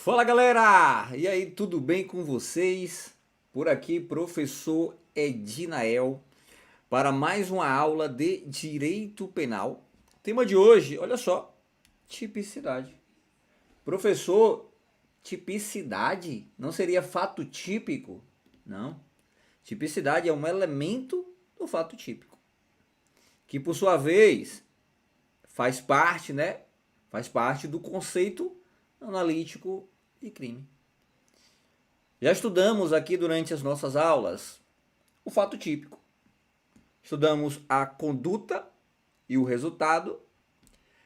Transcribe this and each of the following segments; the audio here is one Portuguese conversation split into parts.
Fala galera! E aí, tudo bem com vocês? Por aqui, professor Edinael, para mais uma aula de Direito Penal. Tema de hoje, olha só, tipicidade. Professor, tipicidade não seria fato típico? Não. Tipicidade é um elemento do fato típico, que por sua vez faz parte, né? Faz parte do conceito analítico de crime. Já estudamos aqui durante as nossas aulas o fato típico. Estudamos a conduta e o resultado.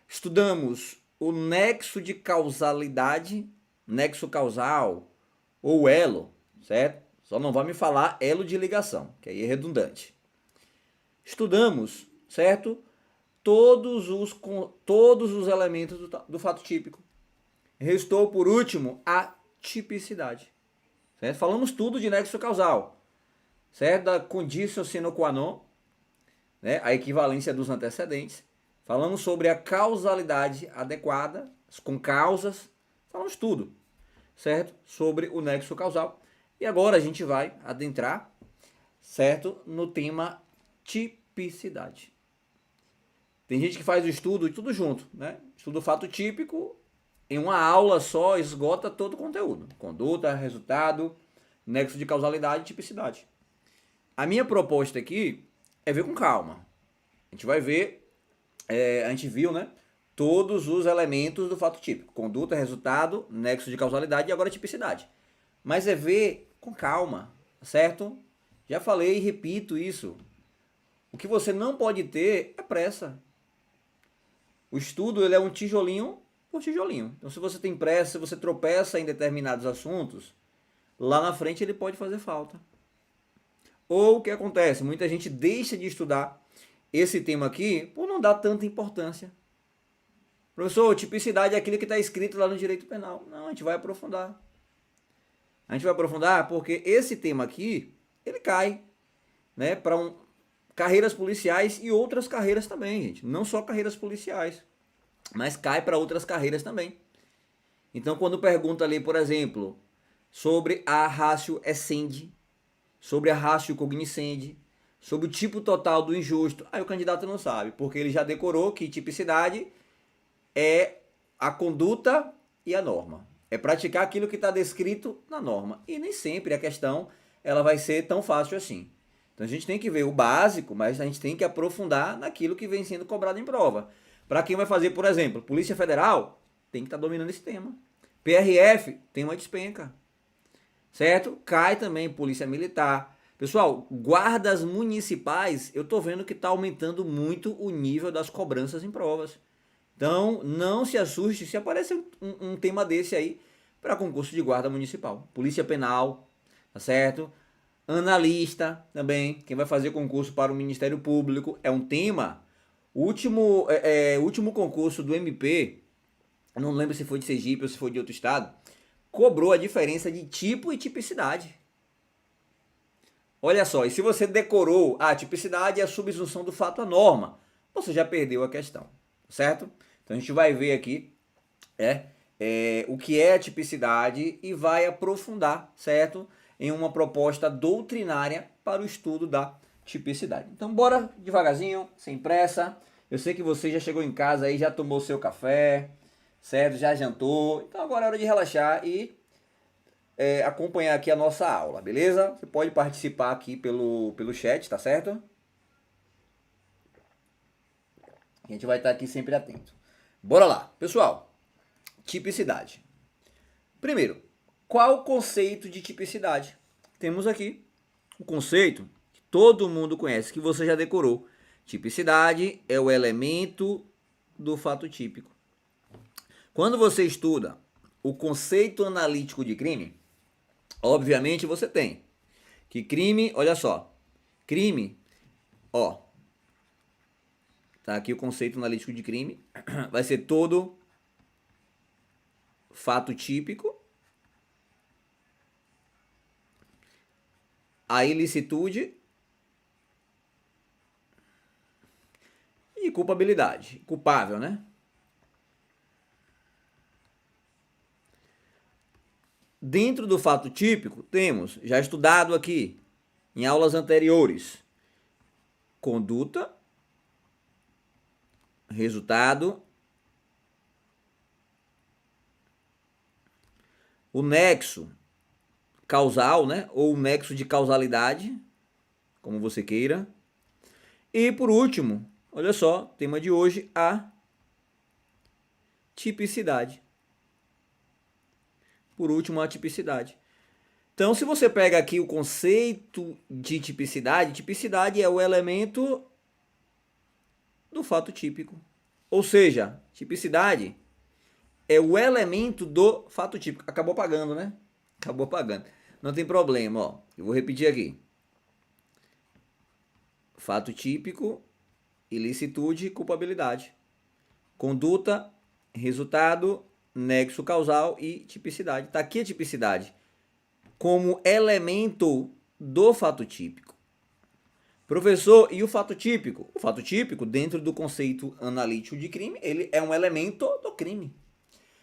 Estudamos o nexo de causalidade, nexo causal ou elo, certo? Só não vai me falar elo de ligação, que aí é redundante. Estudamos, certo? Todos os elementos do fato típico. Restou, por último, a tipicidade. Certo? Falamos tudo de nexo causal, certo? Da condicio sine qua non, né? A equivalência dos antecedentes. Falamos sobre a causalidade adequada, com causas. Falamos tudo, certo? Sobre o nexo causal. E agora a gente vai adentrar, certo? No tema tipicidade. Tem gente que faz o estudo tudo junto, né? Estuda o fato típico, em uma aula só esgota todo o conteúdo. Conduta, resultado, nexo de causalidade e tipicidade. A minha proposta aqui é ver com calma. A gente vai ver, a gente viu, né? Todos os elementos do fato típico. Conduta, resultado, nexo de causalidade e agora tipicidade. Mas é ver com calma, certo? Já falei e repito isso. O que você não pode ter é pressa. O estudo ele é um tijolinho por tijolinho. Então se você tem pressa, se você tropeça em determinados assuntos, lá na frente ele pode fazer falta. Ou o que acontece? Muita gente deixa de estudar esse tema aqui por não dar tanta importância. Professor, tipicidade é aquilo que está escrito lá no direito penal. Não, a gente vai aprofundar. A gente vai aprofundar porque esse tema aqui, ele cai, né, para carreiras policiais e outras carreiras também, gente. Não só carreiras policiais, mas cai para outras carreiras também. Então, quando pergunta ali, por exemplo, sobre a ratio essende, sobre a ratio cognoscendi, sobre o tipo total do injusto, aí o candidato não sabe, porque ele já decorou que tipicidade é a conduta e a norma. É praticar aquilo que está descrito na norma. E nem sempre a questão ela vai ser tão fácil assim. Então a gente tem que ver o básico, mas a gente tem que aprofundar naquilo que vem sendo cobrado em prova. Para quem vai fazer, por exemplo, Polícia Federal, tem que estar dominando esse tema. PRF tem uma despenca, certo? Cai também Polícia Militar. Pessoal, guardas municipais, eu tô vendo que está aumentando muito o nível das cobranças em provas. Então, não se assuste se aparecer um tema desse aí para concurso de guarda municipal. Polícia Penal, tá certo? Analista também, quem vai fazer concurso para o Ministério Público, é um tema. O último concurso do MP, não lembro se foi de Sergipe ou se foi de outro estado, cobrou a diferença de tipo e tipicidade. Olha só, e se você decorou a tipicidade e a subsunção do fato à norma, você já perdeu a questão, certo? Então a gente vai ver aqui o que é a tipicidade e vai aprofundar, certo? Em uma proposta doutrinária para o estudo da tipicidade. Então bora devagarzinho, sem pressa. Eu sei que você já chegou em casa aí, já tomou seu café, certo? Já jantou. Então agora é hora de relaxar e acompanhar aqui a nossa aula, beleza? Você pode participar aqui pelo chat, tá certo? A gente vai estar aqui sempre atento. Bora lá, pessoal. Tipicidade. Primeiro, qual o conceito de tipicidade? Temos aqui o conceito que todo mundo conhece, que você já decorou. Tipicidade é o elemento do fato típico. Quando você estuda o conceito analítico de crime, obviamente você tem que crime, olha só, crime, ó, tá aqui o conceito analítico de crime, vai ser todo fato típico, a ilicitude e culpabilidade. Culpável, né? dentro do fato típico, temos, já estudado aqui, em aulas anteriores, conduta, resultado, o nexo causal, né? Ou o nexo de causalidade, como você queira. E por último, olha só, tema de hoje, a tipicidade. Por último, a tipicidade. Então, se você pega aqui o conceito de tipicidade, tipicidade é o elemento do fato típico. Ou seja, tipicidade é o elemento do fato típico. Acabou pagando, né? Acabou pagando. Não tem problema, ó. Eu vou repetir aqui. Fato típico, ilicitude, culpabilidade. Conduta, resultado, nexo causal e tipicidade. Tá aqui a tipicidade como elemento do fato típico. Professor, e o fato típico? O fato típico, dentro do conceito analítico de crime, ele é um elemento do crime.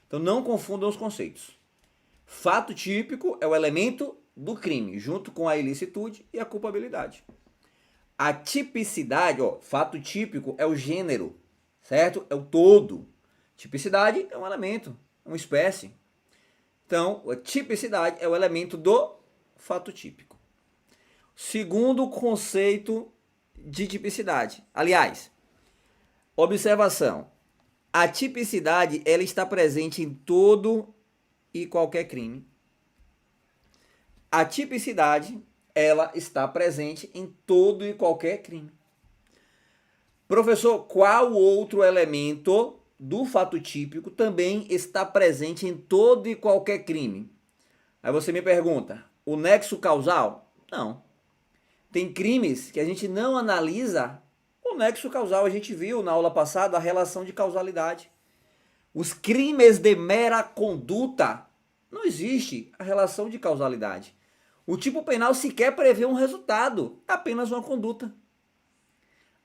Então não confundam os conceitos. Fato típico é o elemento do crime, junto com a ilicitude e a culpabilidade. A tipicidade, ó, fato típico é o gênero, certo? É o todo. Tipicidade é um elemento, é uma espécie. Então, a tipicidade é o elemento do fato típico. Segundo conceito de tipicidade. Aliás, observação. A tipicidade, ela está presente em todo e qualquer crime. A tipicidade, ela está presente em todo e qualquer crime. Professor, qual outro elemento do fato típico também está presente em todo e qualquer crime? Aí você me pergunta, o nexo causal? Não. Tem crimes que a gente não analisa o nexo causal. A gente viu na aula passada a relação de causalidade. Os crimes de mera conduta, não existe a relação de causalidade. O tipo penal sequer prevê um resultado, apenas uma conduta.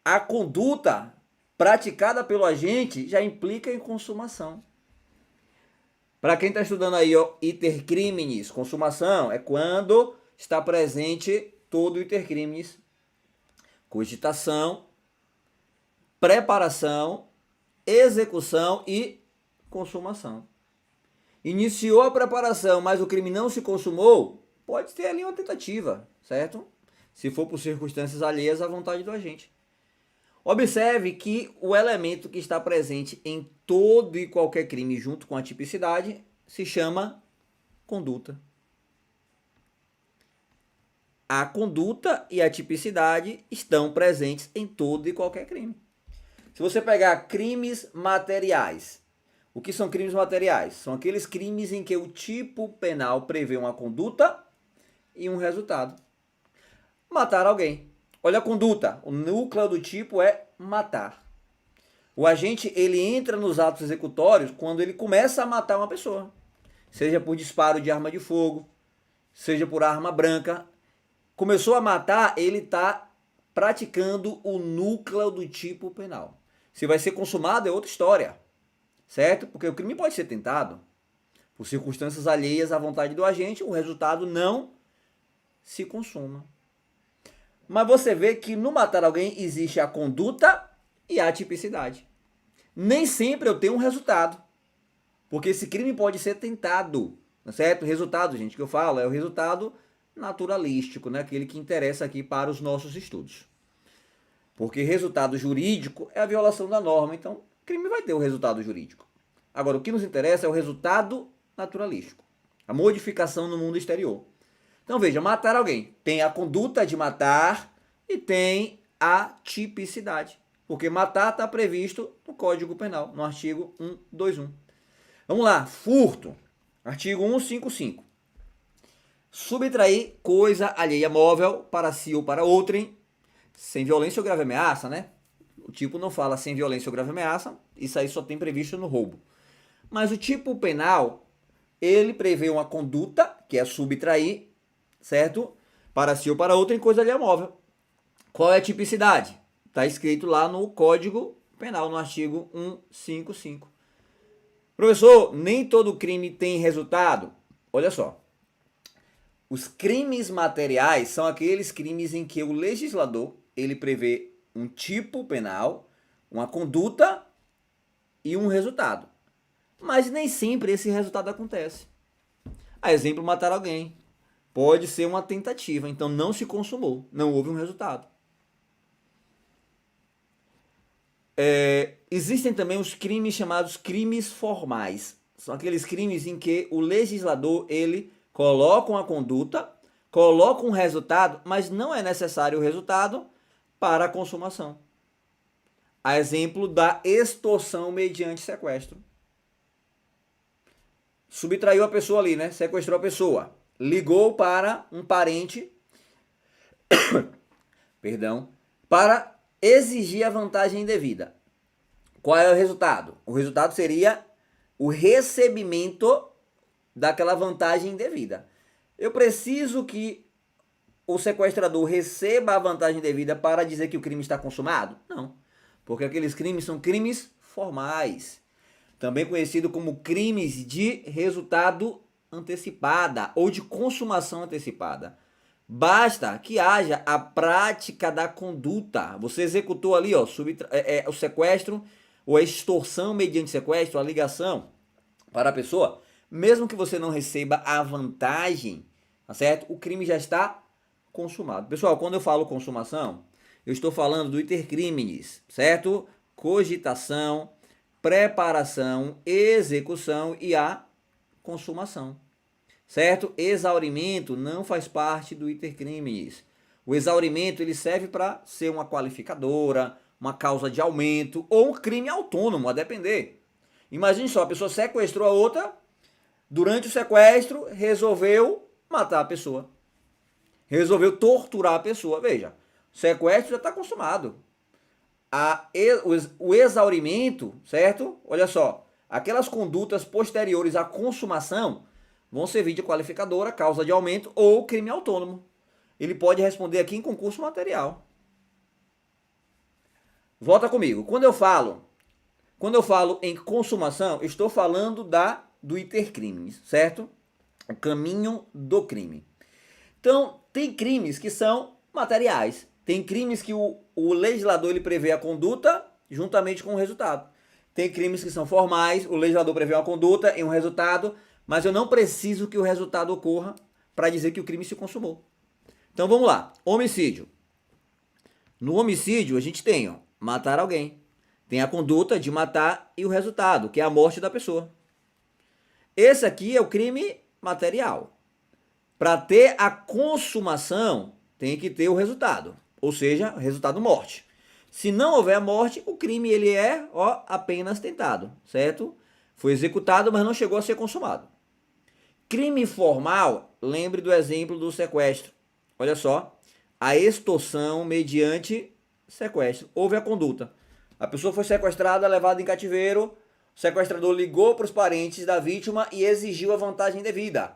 A conduta praticada pelo agente já implica em consumação. Para quem está estudando aí, ó, iter criminis, consumação é quando está presente todo iter criminis, cogitação, preparação, execução e consumação. Iniciou a preparação, mas o crime não se consumou, pode ter ali uma tentativa, certo? Se for por circunstâncias alheias à vontade do agente. Observe que o elemento que está presente em todo e qualquer crime junto com a tipicidade se chama conduta. A conduta e a tipicidade estão presentes em todo e qualquer crime. Se você pegar crimes materiais, o que são crimes materiais? São aqueles crimes em que o tipo penal prevê uma conduta e um resultado. Matar alguém. Olha a conduta, o núcleo do tipo é matar. O agente, ele entra nos atos executórios quando ele começa a matar uma pessoa. Seja por disparo de arma de fogo, seja por arma branca. Começou a matar, ele está praticando o núcleo do tipo penal. Se vai ser consumado é outra história, certo? Porque o crime pode ser tentado. Por circunstâncias alheias à vontade do agente, o resultado não se consuma. Mas você vê que no matar alguém existe a conduta e a tipicidade. Nem sempre eu tenho um resultado. Porque esse crime pode ser tentado, certo? O resultado, gente, que eu falo é o resultado naturalístico, né? Aquele que interessa aqui para os nossos estudos. Porque resultado jurídico é a violação da norma, então o crime vai ter o resultado jurídico. Agora, o que nos interessa é o resultado naturalístico, a modificação no mundo exterior. Então veja, matar alguém tem a conduta de matar e tem a tipicidade. Porque matar está previsto no Código Penal, no artigo 121. Vamos lá, furto, artigo 155. Subtrair coisa alheia móvel para si ou para outrem, sem violência ou grave ameaça, né? O tipo não fala sem violência ou grave ameaça, isso aí só tem previsto no roubo. Mas o tipo penal, ele prevê uma conduta, que é subtrair, certo? Para si ou para outrem, coisa alheia móvel. Qual é a tipicidade? Está escrito lá no Código Penal, no artigo 155. Professor, nem todo crime tem resultado? Olha só, Os crimes materiais são aqueles crimes em que o legislador ele prevê um tipo penal, uma conduta e um resultado. Mas nem sempre esse resultado acontece. A exemplo, matar alguém. Pode ser uma tentativa, então não se consumou, não houve um resultado. Existem também os crimes chamados crimes formais. São aqueles crimes em que o legislador ele coloca uma conduta, coloca um resultado, mas não é necessário o resultado para a consumação. A exemplo da extorsão mediante sequestro. Subtraiu a pessoa ali, né? Sequestrou a pessoa. Ligou para um parente, perdão, para exigir a vantagem indevida. Qual é o resultado? O resultado seria o recebimento daquela vantagem indevida. Eu preciso que o sequestrador receba a vantagem indevida para dizer que o crime está consumado? Não, porque aqueles crimes são crimes formais, também conhecido como crimes de resultado antecipada ou de consumação antecipada. Basta que haja a prática da conduta. Você executou ali, ó, o sequestro ou a extorsão mediante sequestro, a ligação para a pessoa, mesmo que você não receba a vantagem, tá certo? O crime já está consumado. Pessoal, quando eu falo consumação, eu estou falando do iter criminis, certo? Cogitação, preparação, execução e a consumação. Certo? Exaurimento não faz parte do iter criminis. O exaurimento ele serve para ser uma qualificadora, uma causa de aumento ou um crime autônomo, a depender. Imagine só, a pessoa sequestrou a outra, durante o sequestro resolveu matar a pessoa. Resolveu torturar a pessoa. Veja, o sequestro já está consumado. O exaurimento, certo? Olha só, aquelas condutas posteriores à consumação vão servir de qualificadora, causa de aumento ou crime autônomo. Ele pode responder aqui em concurso material. Volta comigo. Quando eu falo em consumação, estou falando do iter criminis, certo? O caminho do crime. Então, tem crimes que são materiais. Tem crimes que o legislador ele prevê a conduta juntamente com o resultado. Tem crimes que são formais, o legislador prevê uma conduta e um resultado, mas eu não preciso que o resultado ocorra para dizer que o crime se consumou. Então vamos lá. Homicídio. No homicídio a gente tem, ó, matar alguém. Tem a conduta de matar e o resultado, que é a morte da pessoa. Esse aqui é o crime material. Para ter a consumação, tem que ter o resultado, ou seja, o resultado morte. Se não houver a morte, o crime ele é apenas tentado, certo? Foi executado, mas não chegou a ser consumado. Crime formal, lembre do exemplo do sequestro. Olha só, a extorsão mediante sequestro. Houve a conduta. A pessoa foi sequestrada, levada em cativeiro, o sequestrador ligou para os parentes da vítima e exigiu a vantagem devida.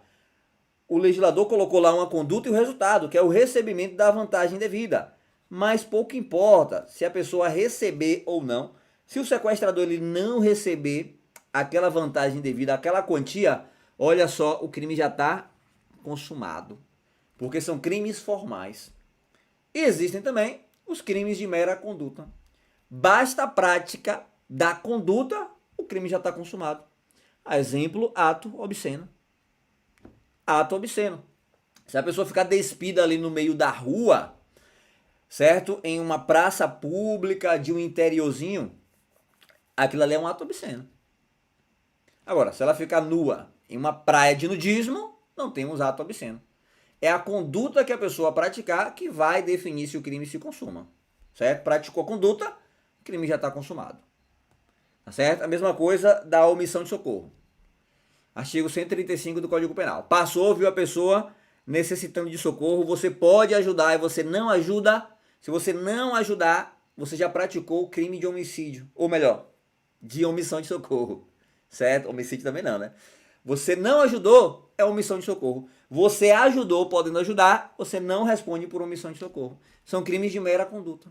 O legislador colocou lá uma conduta e o resultado, que é o recebimento da vantagem devida. Mas pouco importa se a pessoa receber ou não. Se o sequestrador ele não receber aquela vantagem devida, aquela quantia, olha só, o crime já está consumado. Porque são crimes formais. E existem também os crimes de mera conduta. Basta a prática da conduta, o crime já está consumado. A exemplo, ato obsceno. Ato obsceno. Se a pessoa ficar despida ali no meio da rua, certo? Em uma praça pública de um interiorzinho, aquilo ali é um ato obsceno. Agora, se ela ficar nua em uma praia de nudismo, não temos ato obsceno. É a conduta que a pessoa praticar que vai definir se o crime se consuma. Certo? Praticou a conduta, o crime já está consumado. Tá certo? A mesma coisa da omissão de socorro. Artigo 135 do Código Penal. Passou, viu a pessoa necessitando de socorro, você pode ajudar e você não ajuda. Se você não ajudar, você já praticou o crime de homicídio. Ou melhor, de omissão de socorro. Certo? Homicídio também não, né? Você não ajudou, é omissão de socorro. Você ajudou, podendo ajudar, você não responde por omissão de socorro. São crimes de mera conduta.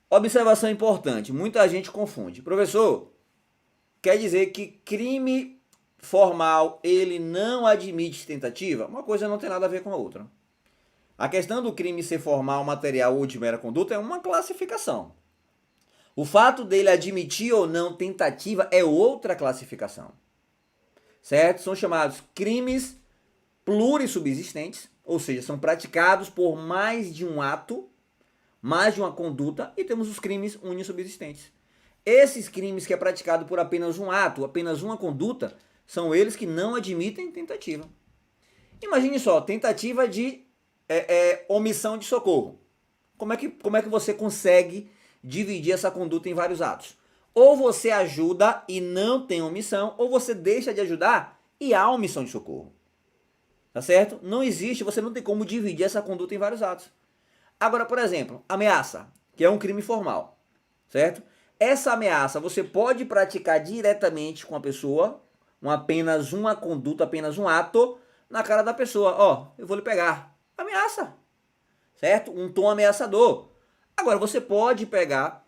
Observação importante, muita gente confunde. Professor, quer dizer que crime formal, ele não admite tentativa, uma coisa não tem nada a ver com a outra. A questão do crime ser formal, material ou de mera conduta é uma classificação. O fato dele admitir ou não tentativa é outra classificação. Certo? São chamados crimes plurissubsistentes, ou seja, são praticados por mais de um ato, mais de uma conduta, e temos os crimes unissubsistentes. Esses crimes que é praticado por apenas um ato, apenas uma conduta, são eles que não admitem tentativa. Imagine só, tentativa de omissão de socorro. Como é que você consegue dividir essa conduta em vários atos? Ou você ajuda e não tem omissão, ou você deixa de ajudar e há omissão de socorro. Tá certo? Não existe, você não tem como dividir essa conduta em vários atos. Agora, por exemplo, ameaça, que é um crime formal, certo? Essa ameaça você pode praticar diretamente com a pessoa, apenas uma conduta, apenas um ato, na cara da pessoa. Ó, eu vou lhe pegar. Ameaça, certo? Um tom ameaçador. Agora, você pode pegar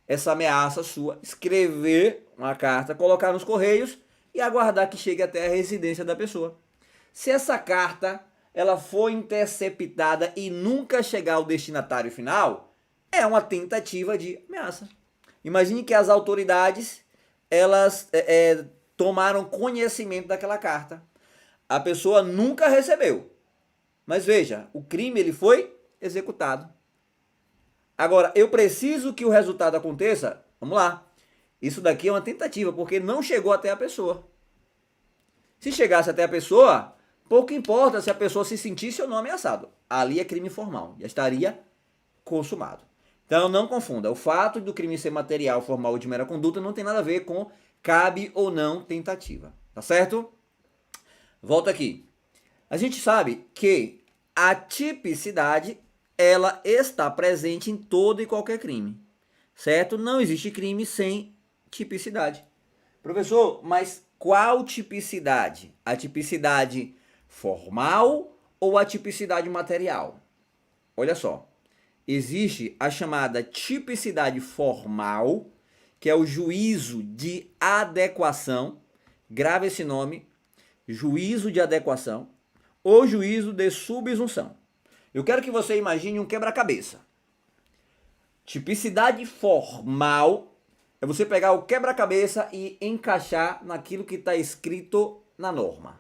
essa ameaça sua, escrever uma carta, colocar nos correios e aguardar que chegue até a residência da pessoa. Se essa carta ela for interceptada e nunca chegar ao destinatário final, é uma tentativa de ameaça. Imagine que as autoridades elas tomaram conhecimento daquela carta. A pessoa nunca recebeu. Mas veja, o crime ele foi executado. Agora, eu preciso que o resultado aconteça. Vamos lá. Isso daqui é uma tentativa, porque não chegou até a pessoa. Se chegasse até a pessoa, pouco importa se a pessoa se sentisse ou não ameaçado. Ali é crime formal, já estaria consumado. Então não confunda, o fato do crime ser material, formal ou de mera conduta não tem nada a ver com cabe ou não tentativa, tá certo? Volta aqui. A gente sabe que a tipicidade ela está presente em todo e qualquer crime, certo? Não existe crime sem tipicidade. Professor, mas qual tipicidade? A tipicidade formal ou a tipicidade material? Olha só, existe a chamada tipicidade formal, que é o juízo de adequação, grave esse nome, juízo de adequação, ou juízo de subsunção. Eu quero que você imagine um quebra-cabeça. Tipicidade formal é você pegar o quebra-cabeça e encaixar naquilo que está escrito na norma,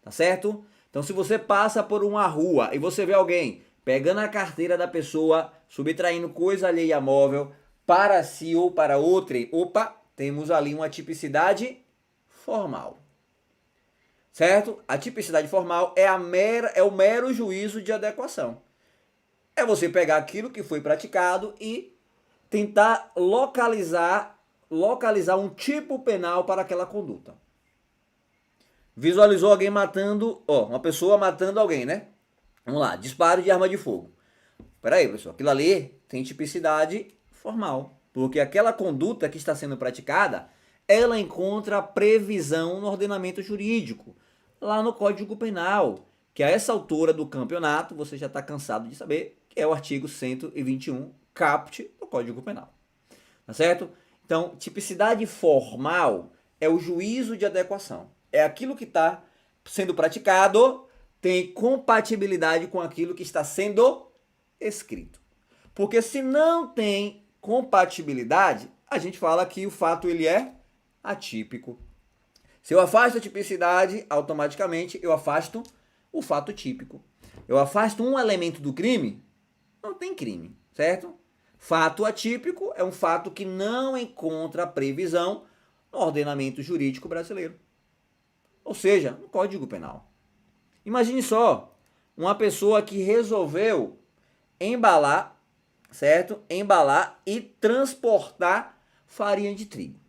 tá certo? Então, se você passa por uma rua e você vê alguém pegando a carteira da pessoa, subtraindo coisa alheia móvel para si ou para outrem, opa, temos ali uma tipicidade formal. Certo? A tipicidade formal é o mero juízo de adequação. É você pegar aquilo que foi praticado e tentar localizar um tipo penal para aquela conduta. Visualizou alguém matando, uma pessoa matando alguém, né? Vamos lá, disparo de arma de fogo. Peraí, pessoal, aquilo ali tem tipicidade formal, porque aquela conduta que está sendo praticada, ela encontra previsão no ordenamento jurídico, lá no Código Penal, que a essa altura do campeonato, você já está cansado de saber, que é o artigo 121, caput do Código Penal. Tá certo? Então, tipicidade formal é o juízo de adequação. É aquilo que está sendo praticado, tem compatibilidade com aquilo que está sendo escrito. Porque se não tem compatibilidade, a gente fala que o fato ele é atípico. Se eu afasto a tipicidade, automaticamente eu afasto o fato típico. Eu afasto um elemento do crime, não tem crime, certo? Fato atípico é um fato que não encontra previsão no ordenamento jurídico brasileiro. Ou seja, no Código Penal. Imagine só, uma pessoa que resolveu embalar, certo? Embalar e transportar farinha de trigo.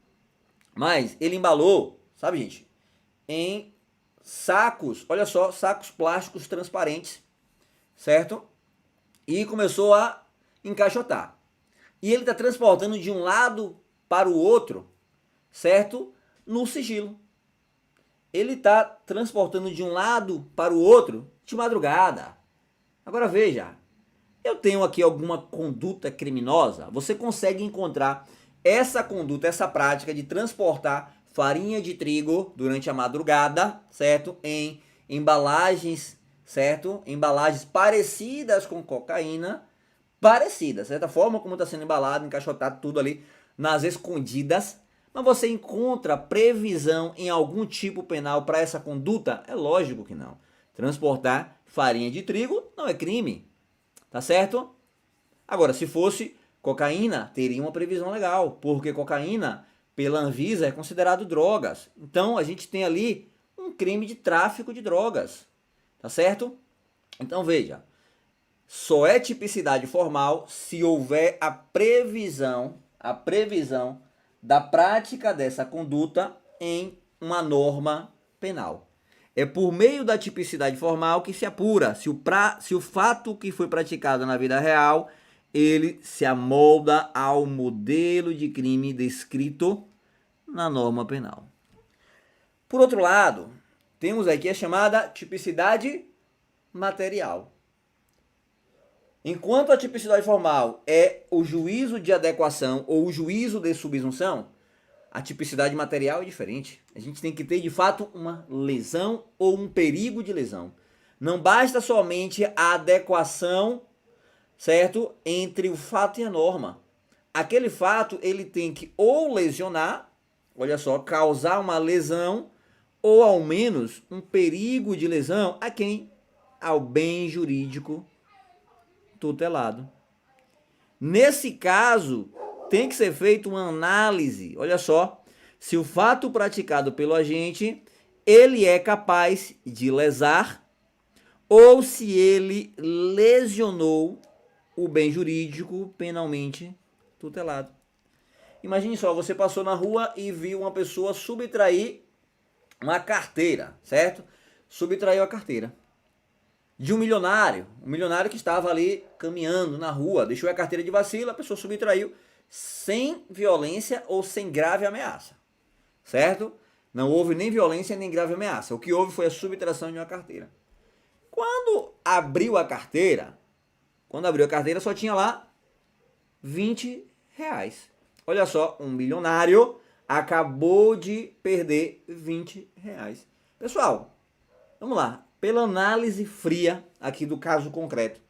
Mas ele embalou, sabe, gente, em sacos, olha só, sacos plásticos transparentes, certo? E começou a encaixotar. E ele está transportando de um lado para o outro, certo? No sigilo. Ele está transportando de um lado para o outro de madrugada. Agora veja, eu tenho aqui alguma conduta criminosa, você consegue encontrar essa conduta, essa prática de transportar farinha de trigo durante a madrugada, certo? Em embalagens, certo? Embalagens parecidas com cocaína, parecidas, certo? A forma como está sendo embalado, encaixotado, tudo ali nas escondidas. Mas você encontra previsão em algum tipo penal para essa conduta? É lógico que não. Transportar farinha de trigo não é crime, tá certo? Agora, se fosse cocaína, teria uma previsão legal, porque cocaína, pela Anvisa, é considerado drogas. Então, a gente tem ali um crime de tráfico de drogas, tá certo? Então, veja, só é tipicidade formal se houver a previsão da prática dessa conduta em uma norma penal. É por meio da tipicidade formal que se apura se o fato que foi praticado na vida real, ele se amolda ao modelo de crime descrito na norma penal. Por outro lado, temos aqui a chamada tipicidade material. Enquanto a tipicidade formal é o juízo de adequação ou o juízo de subsunção, a tipicidade material é diferente. A gente tem que ter, de fato, uma lesão ou um perigo de lesão. Não basta somente a adequação, certo, entre o fato e a norma. Aquele fato, ele tem que ou lesionar, olha só, causar uma lesão, ou ao menos um perigo de lesão a quem? Ao bem jurídico tutelado. Nesse caso, tem que ser feita uma análise, olha só, se o fato praticado pelo agente, ele é capaz de lesar ou se ele lesionou o bem jurídico penalmente tutelado. Imagine só, você passou na rua e viu uma pessoa subtrair uma carteira, certo? Subtraiu a carteira de um milionário que estava ali caminhando na rua, deixou a carteira de vacilo, a pessoa subtraiu sem violência ou sem grave ameaça, certo? Não houve nem violência nem grave ameaça. O que houve foi a subtração de uma carteira. Quando abriu a carteira só tinha lá 20 reais. Olha só, um milionário acabou de perder 20 reais. Pessoal, vamos lá. Pela análise fria aqui do caso concreto,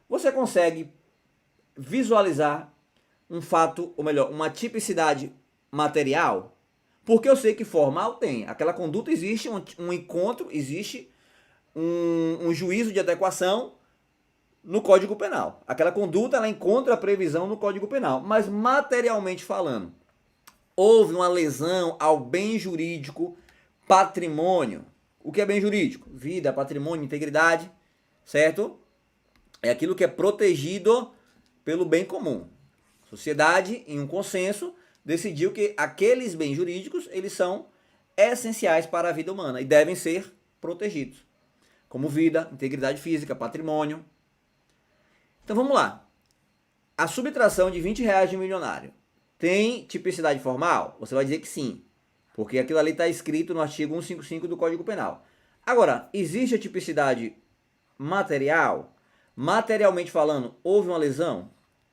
você consegue visualizar um fato, ou melhor, uma tipicidade material? Porque eu sei que formal tem. Aquela conduta existe, um encontro, existe um juízo de adequação no Código Penal. Aquela conduta, ela encontra a previsão no Código Penal. Mas materialmente falando, houve uma lesão ao bem jurídico, patrimônio. O que é bem jurídico? Vida, patrimônio, integridade, certo? É aquilo que é protegido pelo bem comum. A sociedade, em um consenso, decidiu que aqueles bens jurídicos, eles são essenciais para a vida humana e devem ser protegidos. Como vida, integridade física, patrimônio. Então vamos lá. A subtração de 20 reais de um milionário tem tipicidade formal? Você vai dizer que sim. Porque aquilo ali está escrito no artigo 155 do Código Penal. Agora, existe a tipicidade material? Materialmente falando, houve uma lesão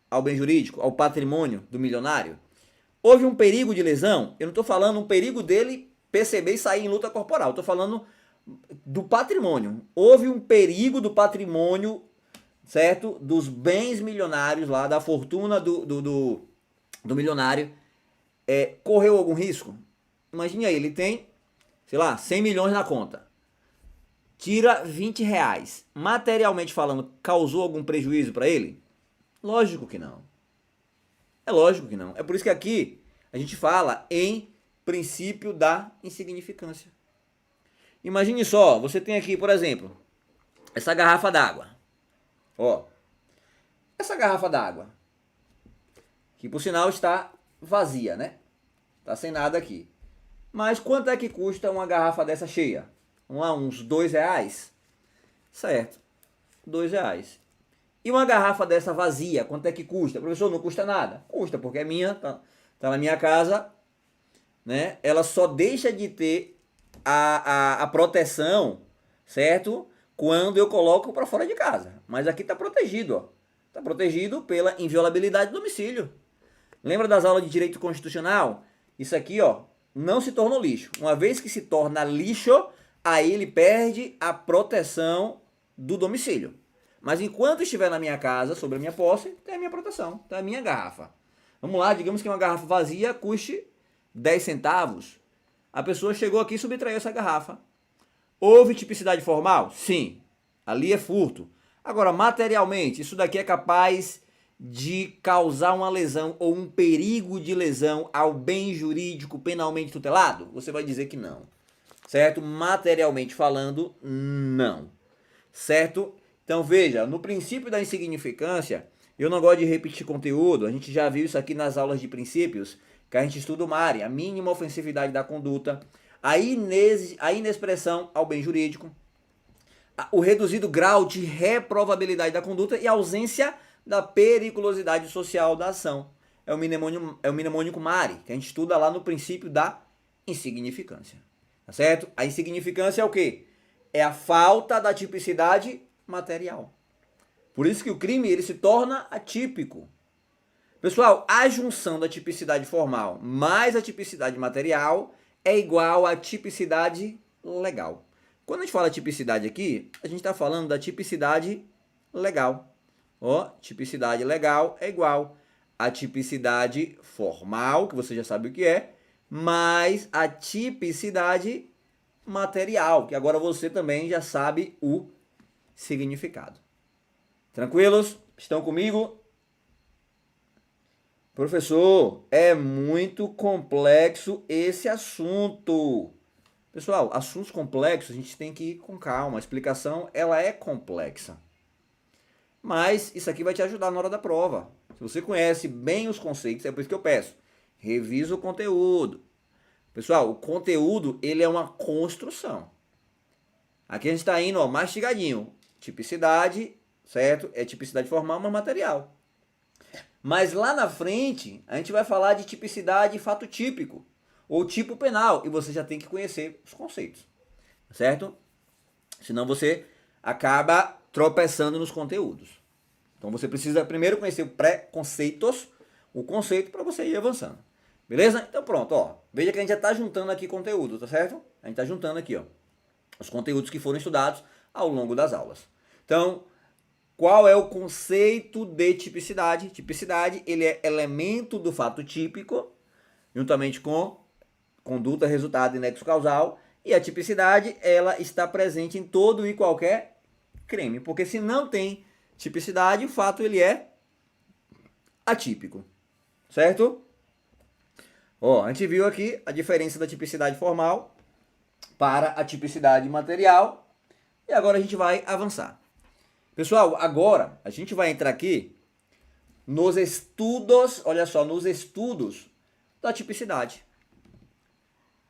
ao bem jurídico, ao patrimônio do milionário? Houve um perigo de lesão? Eu não estou falando um perigo dele perceber e sair em luta corporal. Estou falando do patrimônio. Houve um perigo do patrimônio, certo? Dos bens milionários lá, da fortuna do milionário. Correu algum risco? Imagine aí, ele tem, sei lá, 100 milhões na conta. Tira 20 reais. Materialmente falando, causou algum prejuízo para ele? Lógico que não. É lógico que não. É por isso que aqui a gente fala em princípio da insignificância. Imagine só, você tem aqui, por exemplo, essa garrafa d'água. Ó, essa garrafa d'água, que por sinal está vazia, né? Tá sem nada aqui. Mas quanto é que custa uma garrafa dessa cheia? Uns 2 reais? Certo, 2 reais. E uma garrafa dessa vazia, quanto é que custa? Professor, não custa nada. Custa, porque é minha, tá na minha casa, né? Ela só deixa de ter a proteção, certo? Quando eu coloco para fora de casa. Mas aqui está protegido, ó. Está protegido pela inviolabilidade do domicílio. Lembra das aulas de direito constitucional? Isso aqui, ó, não se tornou lixo. Uma vez que se torna lixo, aí ele perde a proteção do domicílio. Mas enquanto estiver na minha casa, sobre a minha posse, tem a minha proteção, tem a minha garrafa. Vamos lá, digamos que uma garrafa vazia custe 10 centavos. A pessoa chegou aqui e subtraiu essa garrafa. Houve tipicidade formal? Sim. Ali é furto. Agora, materialmente, isso daqui é capaz de causar uma lesão ou um perigo de lesão ao bem jurídico penalmente tutelado? Você vai dizer que não. Certo? Materialmente falando, não. Certo? Então veja, no princípio da insignificância, eu não gosto de repetir conteúdo, a gente já viu isso aqui nas aulas de princípios, que a gente estuda o MARE, a mínima ofensividade da conduta, a inexpressão ao bem jurídico, o reduzido grau de reprovabilidade da conduta e a ausência da periculosidade social da ação. É o mnemônico MARE, que a gente estuda lá no princípio da insignificância. Tá certo? A insignificância é o quê? É a falta da tipicidade material. Por isso que o crime ele se torna atípico. Pessoal, a junção da tipicidade formal mais a tipicidade material é igual à tipicidade legal. Quando a gente fala tipicidade aqui, a gente está falando da tipicidade legal. Ó, tipicidade legal é igual à tipicidade formal, que você já sabe o que é, mais a tipicidade material, que agora você também já sabe o significado. Tranquilos? Estão comigo? Professor, é muito complexo esse assunto. Pessoal, assuntos complexos a gente tem que ir com calma. A explicação, ela é complexa. Mas isso aqui vai te ajudar na hora da prova. Se você conhece bem os conceitos, é por isso que eu peço. Revisa o conteúdo. Pessoal, o conteúdo, ele é uma construção. Aqui a gente está indo, ó, mastigadinho. Tipicidade, certo? É tipicidade formal, mas material. Mas lá na frente, a gente vai falar de tipicidade e fato típico, ou tipo penal, e você já tem que conhecer os conceitos, certo? Senão você acaba tropeçando nos conteúdos. Então você precisa primeiro conhecer o pré-conceitos, o conceito para você ir avançando. Beleza? Então pronto, ó. Veja que a gente já está juntando aqui conteúdo, tá certo? A gente está juntando aqui, ó, os conteúdos que foram estudados ao longo das aulas. Então, qual é o conceito de tipicidade? Tipicidade, ele é elemento do fato típico, juntamente com conduta, resultado e nexo causal. E a tipicidade, ela está presente em todo e qualquer crime. Porque se não tem tipicidade, o fato ele é atípico. Certo? Ó, a gente viu aqui a diferença da tipicidade formal para a tipicidade material. E agora a gente vai avançar. Pessoal, agora a gente vai entrar aqui nos estudos, olha só, nos estudos da tipicidade.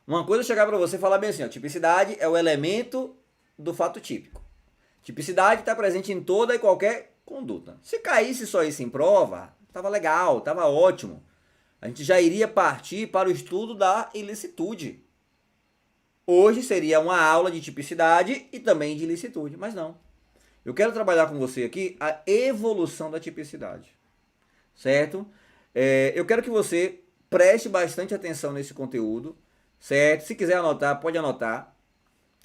Uma coisa é chegar para você e falar bem assim, ó, tipicidade é o elemento do fato típico. Tipicidade está presente em toda e qualquer conduta. Se caísse só isso em prova, estava legal, estava ótimo. A gente já iria partir para o estudo da ilicitude. Hoje seria uma aula de tipicidade e também de ilicitude, mas não. Eu quero trabalhar com você aqui a evolução da tipicidade, certo? Eu quero que você preste bastante atenção nesse conteúdo, certo? Se quiser anotar, pode anotar.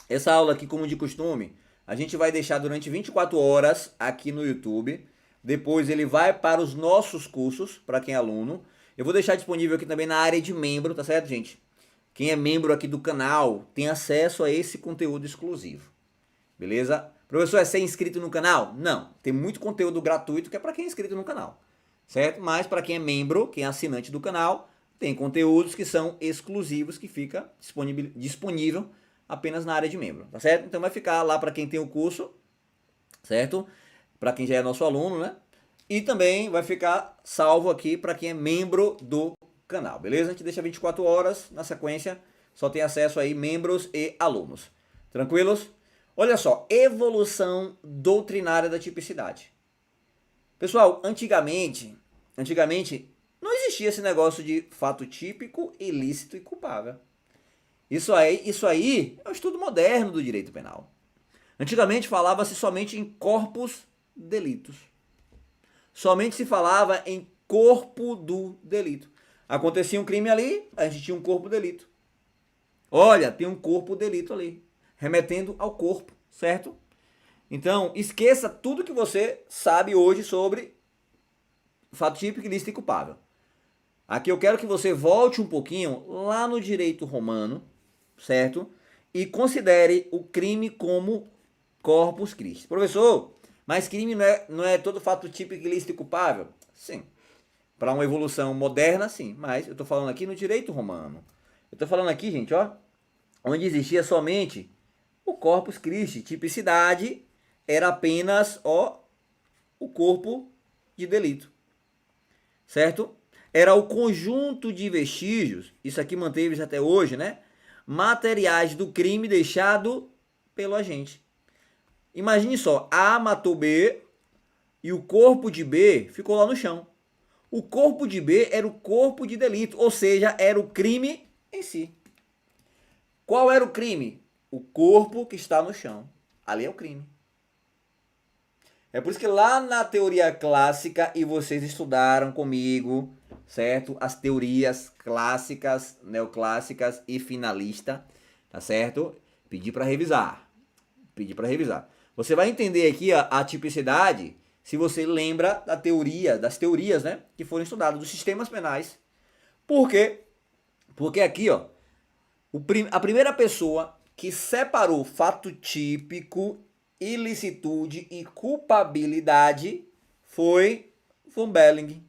Essa aula aqui, como de costume, a gente vai deixar durante 24 horas aqui no YouTube. Depois ele vai para os nossos cursos, para quem é aluno. Eu vou deixar disponível aqui também na área de membro, tá certo, gente? Quem é membro aqui do canal tem acesso a esse conteúdo exclusivo, beleza? Professor, é ser inscrito no canal? Não, tem muito conteúdo gratuito que é para quem é inscrito no canal, certo? Mas para quem é membro, quem é assinante do canal, tem conteúdos que são exclusivos, que fica disponível apenas na área de membro, tá certo? Então vai ficar lá para quem tem o curso, certo? Para quem já é nosso aluno, né? E também vai ficar salvo aqui para quem é membro do canal, beleza? A gente deixa 24 horas, na sequência só tem acesso aí membros e alunos. Tranquilos? Olha só, evolução doutrinária da tipicidade. Pessoal, antigamente não existia esse negócio de fato típico, ilícito e culpável. Isso aí é um estudo moderno do direito penal. Antigamente falava-se somente em corpus delitos. Somente se falava em corpo do delito. Acontecia um crime ali, a gente tinha um corpo delito. Olha, tem um corpo delito ali, remetendo ao corpo, certo? Então, esqueça tudo que você sabe hoje sobre fato típico, ilícito e culpável. Aqui eu quero que você volte um pouquinho lá no direito romano, certo? E considere o crime como corpus Christi. Professor, mas crime não é todo fato típico, ilícito e culpável? Sim. Para uma evolução moderna, sim. Mas eu estou falando aqui no direito romano. Eu estou falando aqui, gente, ó, onde existia somente o corpus Christi. Tipicidade era apenas, ó, o corpo de delito. Certo? Era o conjunto de vestígios, isso aqui manteve-se até hoje, né? Materiais do crime deixado pelo agente. Imagine só, A matou B e o corpo de B ficou lá no chão. O corpo de B era o corpo de delito, ou seja, era o crime em si. Qual era o crime? O corpo que está no chão. Ali é o crime. É por isso que lá na teoria clássica, e vocês estudaram comigo, certo? As teorias clássicas, neoclássicas e finalista, tá certo? Pedi para revisar. Pedi para revisar. Você vai entender aqui a tipicidade se você lembra da teoria, das teorias, né, que foram estudadas dos sistemas penais. Por quê? Porque aqui, ó, a primeira pessoa que separou fato típico, ilicitude e culpabilidade foi von Belling.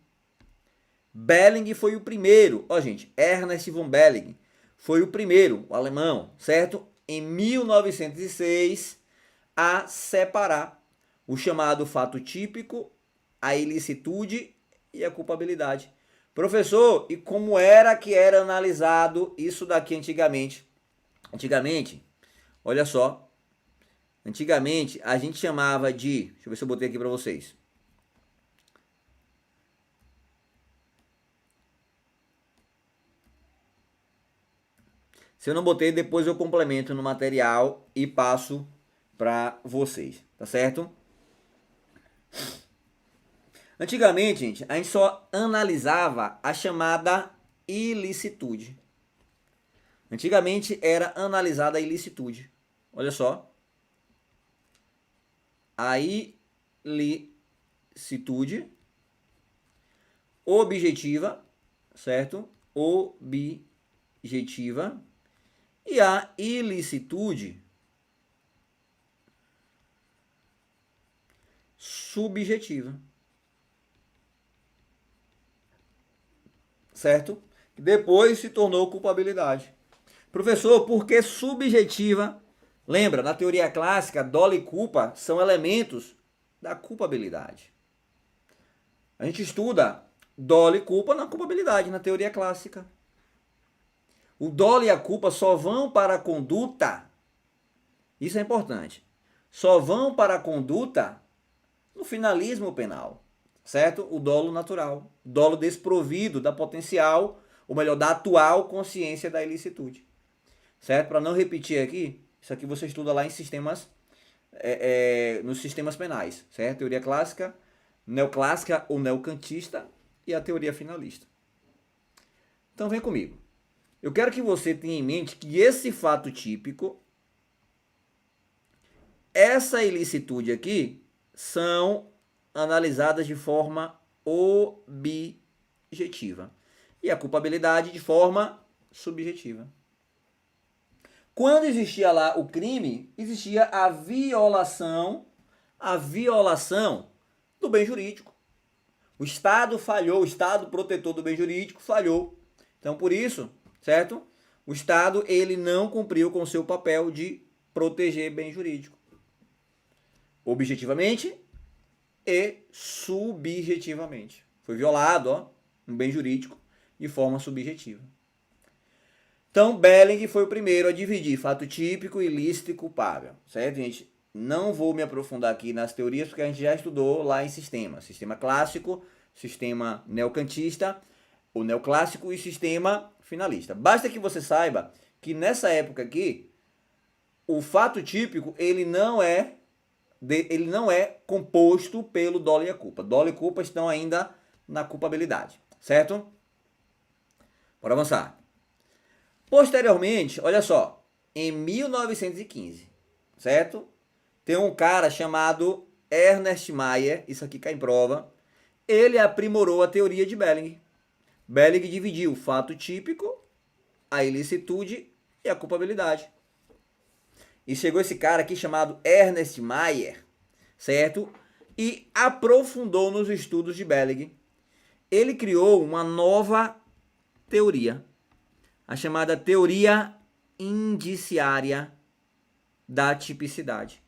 Belling foi o primeiro, ó gente, Ernest von Belling foi o primeiro, o alemão, certo? Em 1906, a separar o chamado fato típico, a ilicitude e a culpabilidade. Professor, e como era que era analisado isso daqui antigamente? Antigamente, olha só, antigamente a gente chamava de, deixa eu ver se eu botei aqui para vocês. Se eu não botei, depois eu complemento no material e passo para vocês, tá certo? Antigamente, gente, a gente só analisava a chamada ilicitude. Antigamente era analisada a ilicitude. Olha só. A ilicitude objetiva, certo? Objetiva. E a ilicitude subjetiva. Certo? Depois se tornou culpabilidade. Professor, por que subjetiva? Lembra, na teoria clássica, dolo e culpa são elementos da culpabilidade. A gente estuda dolo e culpa na culpabilidade, na teoria clássica. O dolo e a culpa só vão para a conduta, isso é importante, só vão para a conduta no finalismo penal, certo? O dolo natural, dolo desprovido da potencial, ou melhor, da atual consciência da ilicitude, certo? Para não repetir aqui, isso aqui você estuda lá em sistemas, nos sistemas penais, certo? Teoria clássica, neoclássica ou neocantista e a teoria finalista. Então vem comigo. Eu quero que você tenha em mente que esse fato típico, essa ilicitude aqui, são analisadas de forma objetiva. E a culpabilidade de forma subjetiva. Quando existia lá o crime, existia a violação do bem jurídico. O Estado falhou, o Estado protetor do bem jurídico falhou. Então, por isso, certo? O Estado, ele não cumpriu com o seu papel de proteger bem jurídico. Objetivamente e subjetivamente. Foi violado, ó, um bem jurídico de forma subjetiva. Então, Belling foi o primeiro a dividir fato típico, ilícito e culpável. Certo, gente? Não vou me aprofundar aqui nas teorias, porque a gente já estudou lá em sistema. Sistema clássico, sistema neocantista, o neoclássico e sistema finalista. Basta que você saiba que nessa época aqui, o fato típico, ele não é composto pelo dolo e a culpa. Dolo e culpa estão ainda na culpabilidade, certo? Bora avançar. Posteriormente, olha só, em 1915, certo? Tem um cara chamado Ernest Mayr, isso aqui cai em prova, ele aprimorou a teoria de Belling. Belling dividiu o fato típico, a ilicitude e a culpabilidade. E chegou esse cara aqui chamado Ernest Mayr, certo? E aprofundou nos estudos de Belling. Ele criou uma nova teoria, a chamada teoria indiciária da tipicidade,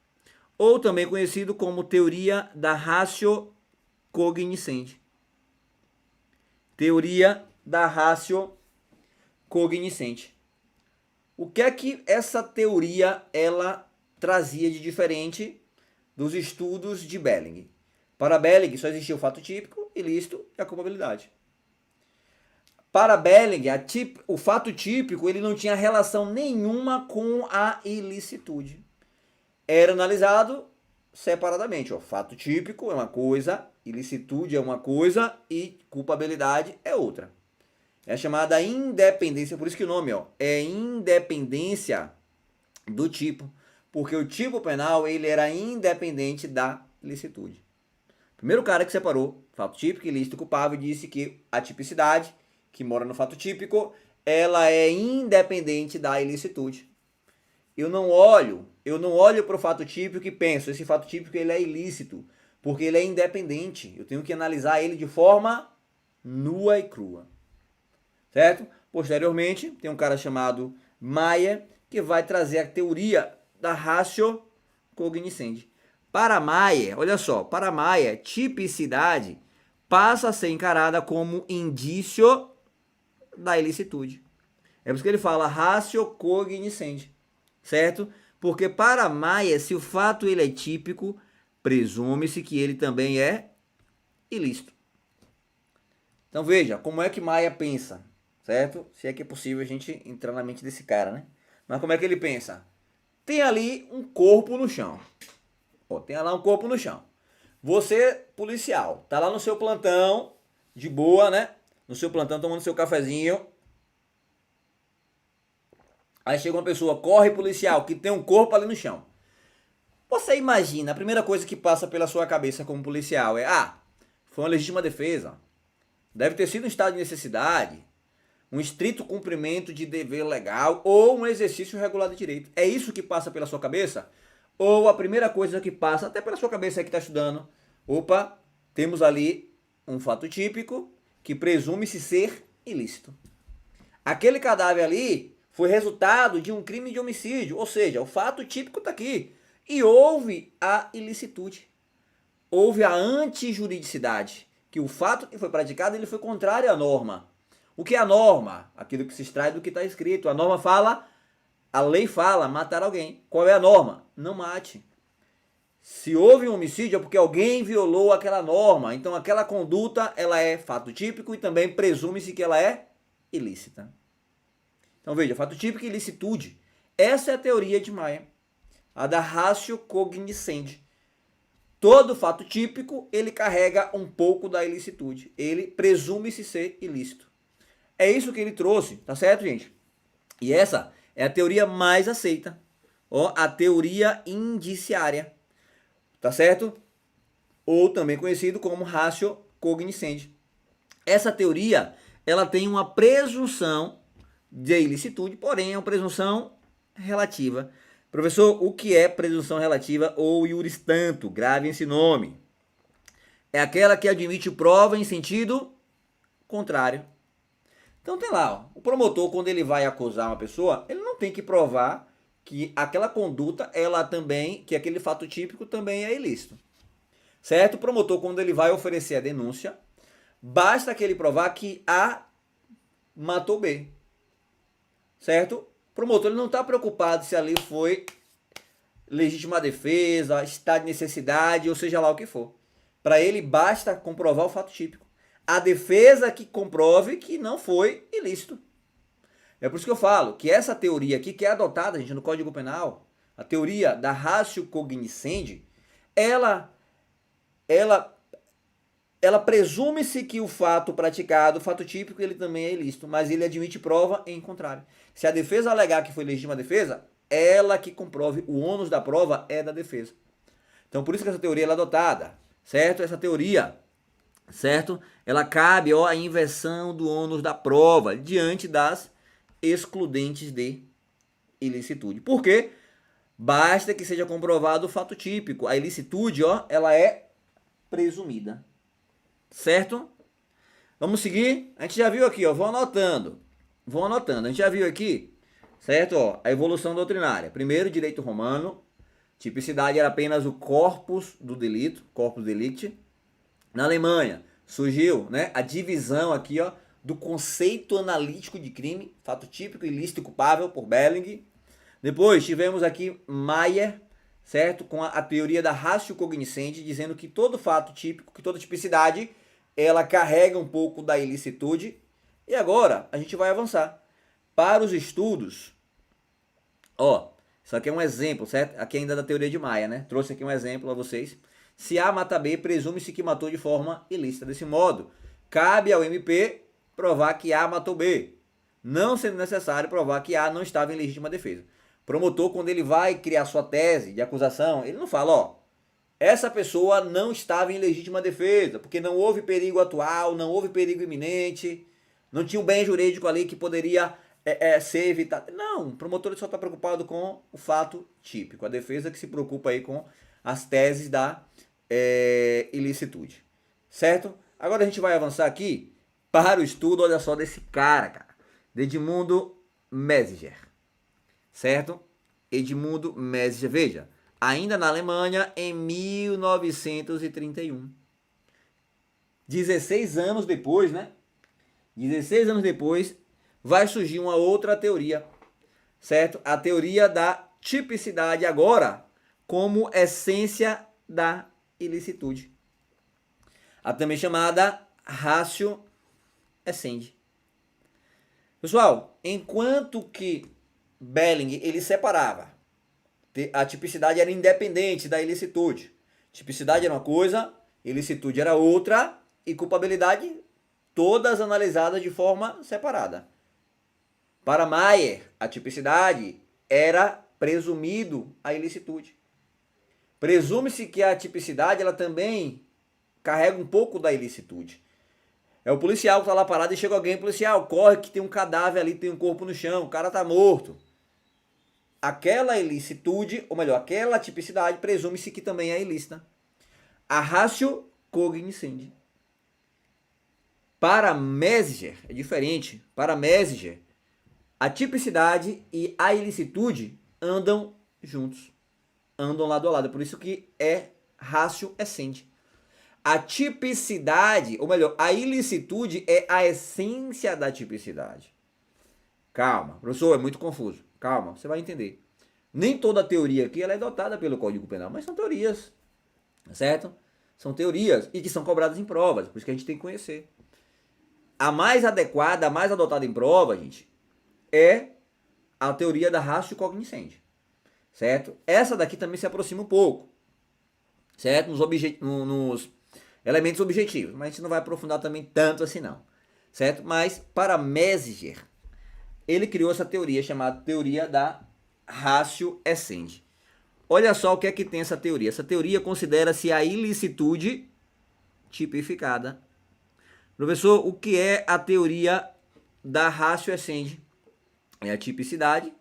ou também conhecido como teoria da ratio cognoscendi. Teoria da ratio cognoscendi. O que é que essa teoria ela trazia de diferente dos estudos de Belling? Para Belling só existia o fato típico, ilícito e a culpabilidade. Para Belling, o fato típico ele não tinha relação nenhuma com a ilicitude. Era analisado separadamente. Ó. Fato típico é uma coisa, ilicitude é uma coisa e culpabilidade é outra. É chamada independência, por isso que o nome é independência do tipo, porque o tipo penal ele era independente da ilicitude. Primeiro cara que separou fato típico, ilícito e culpável disse que a tipicidade, que mora no fato típico, ela é independente da ilicitude. Eu não olho para o fato típico e penso, esse fato típico ele é ilícito, porque ele é independente. Eu tenho que analisar ele de forma nua e crua. Certo? Posteriormente, tem um cara chamado Mayr, que vai trazer a teoria da ratio cognoscendi. Para Mayr, olha só, para Mayr, tipicidade passa a ser encarada como indício da ilicitude. É por isso que ele fala ratio cognoscendi, certo? Porque para Mayr, se o fato ele é típico, presume-se que ele também é ilícito. Então veja, como é que Mayr pensa, certo? Se é que é possível a gente entrar na mente desse cara, né? Mas como é que ele pensa? Tem ali um corpo no chão. Ó, tem lá um corpo no chão. Você, policial, tá lá no seu plantão, de boa, né? No seu plantão, tomando seu cafezinho. Aí chega uma pessoa, corre policial, que tem um corpo ali no chão. Você imagina, a primeira coisa que passa pela sua cabeça como policial é: foi uma legítima defesa. Deve ter sido um estado de necessidade, um estrito cumprimento de dever legal ou um exercício regular de direito. É isso que passa pela sua cabeça? Ou a primeira coisa que passa até pela sua cabeça aí que está estudando: opa, temos ali um fato típico que presume-se ser ilícito. Aquele cadáver ali foi resultado de um crime de homicídio, ou seja, o fato típico está aqui. E houve a ilicitude, houve a antijuridicidade, que o fato que foi praticado ele foi contrário à norma. O que é a norma? Aquilo que se extrai do que está escrito. A norma fala, a lei fala, matar alguém. Qual é a norma? Não mate. Se houve um homicídio é porque alguém violou aquela norma. Então aquela conduta ela é fato típico e também presume-se que ela é ilícita. Então veja, fato típico e ilicitude. Essa é a teoria de Mayr, a da ratio cognoscendi. Todo fato típico ele carrega um pouco da ilicitude. Ele presume-se ser ilícito. É isso que ele trouxe, tá certo, gente? E essa é a teoria mais aceita, ó, a teoria indiciária, tá certo? Ou também conhecido como ratio cognoscendi. Essa teoria, ela tem uma presunção de ilicitude, porém é uma presunção relativa. Professor, o que é presunção relativa ou iuris tanto? Grave esse nome. É aquela que admite prova em sentido contrário. Então tem lá, ó, o promotor quando ele vai acusar uma pessoa, ele não tem que provar que aquela conduta, ela também, que aquele fato típico também é ilícito. Certo? O promotor quando ele vai oferecer a denúncia, basta que ele provar que A matou B. Certo? O promotor ele não está preocupado se ali foi legítima defesa, estado de necessidade, ou seja lá o que for. Para ele basta comprovar o fato típico. A defesa que comprove que não foi ilícito. É por isso que eu falo que essa teoria aqui, que é adotada, gente, no Código Penal, a teoria da ratio cognoscendi, ela ela presume-se que o fato praticado, o fato típico, ele também é ilícito, mas ele admite prova em contrário. Se a defesa alegar que foi legítima defesa, ela que comprove, o ônus da prova é da defesa. Então, por isso que essa teoria ela é adotada, certo? Essa teoria, certo? Ela cabe, ó, a inversão do ônus da prova diante das excludentes de ilicitude. Por quê? Basta que seja comprovado o fato típico. A ilicitude, ó, ela é presumida. Certo? Vamos seguir? A gente já viu aqui, ó, vou anotando. A gente já viu aqui, certo? Ó, a evolução doutrinária. Primeiro, direito romano. Tipicidade era apenas o corpus do delito, corpus delicti. Na Alemanha, surgiu, né, a divisão aqui, ó, do conceito analítico de crime, fato típico, ilícito e culpável, por Belling. Depois tivemos aqui Mayer, certo? Com a teoria da ratio cognoscendi, dizendo que todo fato típico, que toda tipicidade, ela carrega um pouco da ilicitude. E agora a gente vai avançar para os estudos. Ó, isso aqui é um exemplo, certo? Aqui ainda da teoria de Mayer, né? Trouxe aqui um exemplo a vocês. Se A mata B, presume-se que matou de forma ilícita. Desse modo, cabe ao MP provar que A matou B, não sendo necessário provar que A não estava em legítima defesa. Promotor, quando ele vai criar sua tese de acusação, ele não fala, ó, essa pessoa não estava em legítima defesa, porque não houve perigo atual, não houve perigo iminente, não tinha um bem jurídico ali que poderia ser evitado. Não, o promotor só está preocupado com o fato típico. A defesa que se preocupa aí com as teses da ilicitude. Certo? Agora a gente vai avançar aqui para o estudo, olha só, desse cara, de Edmundo Messinger. Certo? Edmundo Messinger, veja, ainda na Alemanha, em 1931. 16 anos depois, né? 16 anos depois, vai surgir uma outra teoria, certo? A teoria da tipicidade agora como essência da ilicitude. A também chamada ratio essendi. Pessoal, enquanto que Belling ele separava, a tipicidade era independente da ilicitude. Tipicidade era uma coisa, ilicitude era outra e culpabilidade todas analisadas de forma separada. Para Mayer, a tipicidade era presumido a ilicitude. Presume-se que a tipicidade ela também carrega um pouco da ilicitude. É o policial que está lá parado e chega alguém, policial, corre que tem um cadáver ali, tem um corpo no chão, o cara está morto. Aquela ilicitude, ou melhor, aquela tipicidade, presume-se que também é ilícita. A ratio cognoscendi. Para Messinger, é diferente. Para Messinger, a tipicidade e a ilicitude andam juntos. Andam lado a lado. Por isso que é ratio essendi. A tipicidade, ou melhor, a ilicitude é a essência da tipicidade. Calma, professor, é muito confuso. Calma, você vai entender. Nem toda teoria aqui ela é adotada pelo Código Penal, mas são teorias, certo? São teorias e que são cobradas em provas, por isso que a gente tem que conhecer. A mais adequada, a mais adotada em prova, gente, é a teoria da ratio cognoscendi, certo? Essa daqui também se aproxima um pouco, certo? Nos elementos objetivos, mas a gente não vai aprofundar também tanto assim não, certo? Mas para Messinger, ele criou essa teoria chamada teoria da ratio essendi. Olha só o que é que tem essa teoria. Essa teoria considera-se a ilicitude tipificada. Professor, o que é a teoria da ratio essendi? É a tipicidade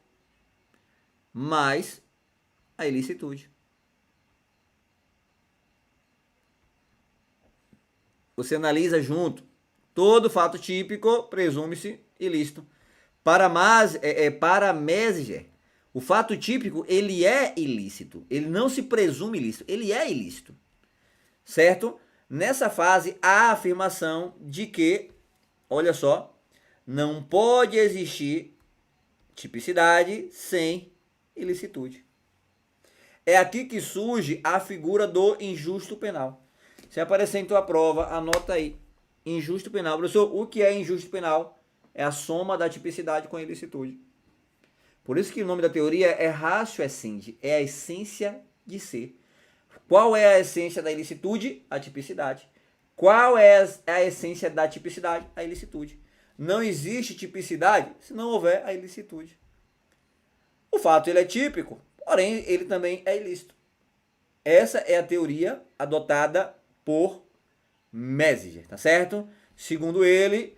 mais a ilicitude. Você analisa junto. Todo fato típico presume-se ilícito. Para Messinger, o fato típico ele é ilícito. Ele não se presume ilícito. Ele é ilícito. Certo? Nessa fase, há a afirmação de que, olha só, não pode existir tipicidade sem ilicitude. É aqui que surge a figura do injusto penal. Se aparecer em tua prova, anota aí. Injusto penal. Professor, o que é injusto penal? É a soma da tipicidade com a ilicitude. Por isso que o nome da teoria é ratio essendi. É a essência de ser. Qual é a essência da ilicitude? A tipicidade. Qual é a essência da tipicidade? A ilicitude. Não existe tipicidade se não houver a ilicitude. O fato ele é típico, porém ele também é ilícito. Essa é a teoria adotada por Messinger, tá certo? Segundo ele,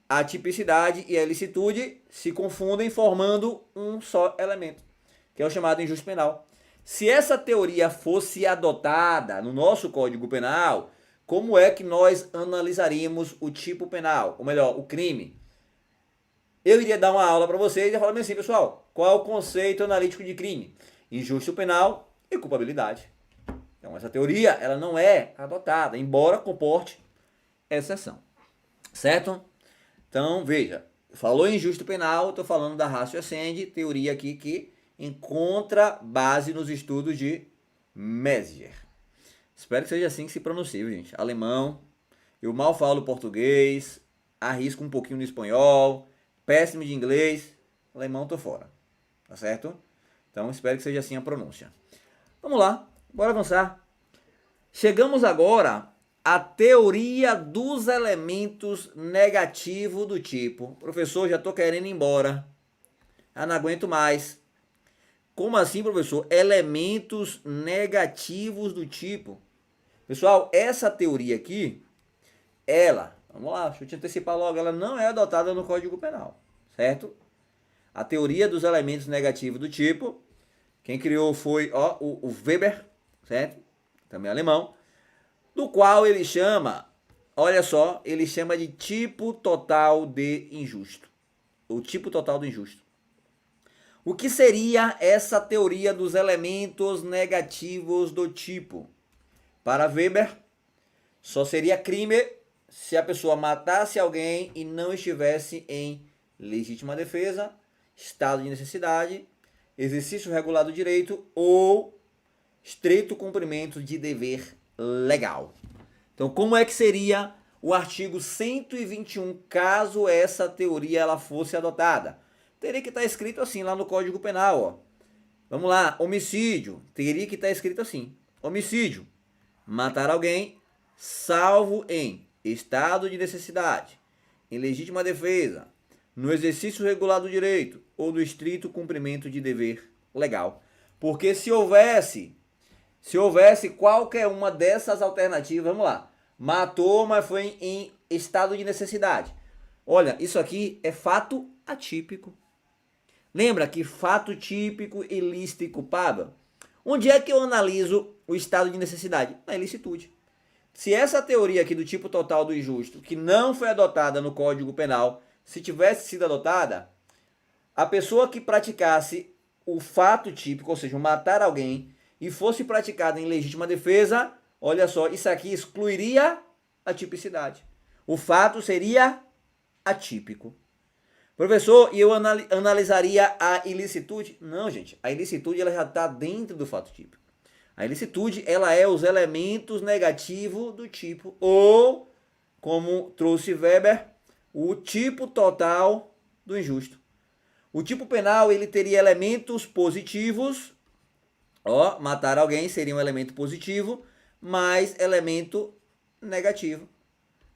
a tipicidade e a ilicitude se confundem formando um só elemento, que é o chamado injusto penal. Se essa teoria fosse adotada no nosso Código Penal, como é que nós analisaríamos o tipo penal, ou melhor, o crime? Eu iria dar uma aula para vocês e falar assim, pessoal, qual é o conceito analítico de crime? Injusto penal e culpabilidade. Então essa teoria ela não é adotada, embora comporte exceção. Certo? Então, veja, falou em injusto penal, estou falando da ratio ascendi, teoria aqui que encontra base nos estudos de Messinger. Espero que seja assim que se pronuncia, gente. Alemão, eu mal falo português, arrisco um pouquinho no espanhol, péssimo de inglês, alemão tô fora, tá certo? Então, espero que seja assim a pronúncia. Vamos lá, bora avançar. Chegamos agora à teoria dos elementos negativos do tipo. Professor, já tô querendo ir embora. Já não aguento mais. Como assim, professor? Elementos negativos do tipo. Pessoal, essa teoria aqui, vamos lá, deixa eu te antecipar logo, ela não é adotada no Código Penal, certo? A teoria dos elementos negativos do tipo, quem criou foi o Weber, certo? Também alemão, do qual ele chama, olha só, ele chama de tipo total de injusto. O tipo total do injusto. O que seria essa teoria dos elementos negativos do tipo? Para Weber, só seria crime se a pessoa matasse alguém e não estivesse em legítima defesa, estado de necessidade, exercício regular do direito ou estrito cumprimento de dever legal. Então, como é que seria o artigo 121 caso essa teoria ela fosse adotada? Teria que estar escrito assim lá no Código Penal, ó. Vamos lá, homicídio, teria que estar escrito assim. Homicídio, matar alguém, salvo em estado de necessidade, em legítima defesa, no exercício regular do direito ou do estrito cumprimento de dever legal. Porque se houvesse qualquer uma dessas alternativas, vamos lá, matou, mas foi em estado de necessidade. Olha, isso aqui é fato atípico. Lembra que fato típico, ilícito e culpável? Onde é que eu analiso o estado de necessidade? Na ilicitude. Se essa teoria aqui do tipo total do injusto, que não foi adotada no Código Penal, se tivesse sido adotada, a pessoa que praticasse o fato típico, ou seja, matar alguém, e fosse praticada em legítima defesa, olha só, isso aqui excluiria a tipicidade. O fato seria atípico. Professor, e eu analisaria a ilicitude? Não, gente. A ilicitude ela já está dentro do fato típico. A ilicitude ela é os elementos negativos do tipo, ou, como trouxe Weber, o tipo total do injusto. O tipo penal ele teria elementos positivos. Matar alguém seria um elemento positivo, mais elemento negativo.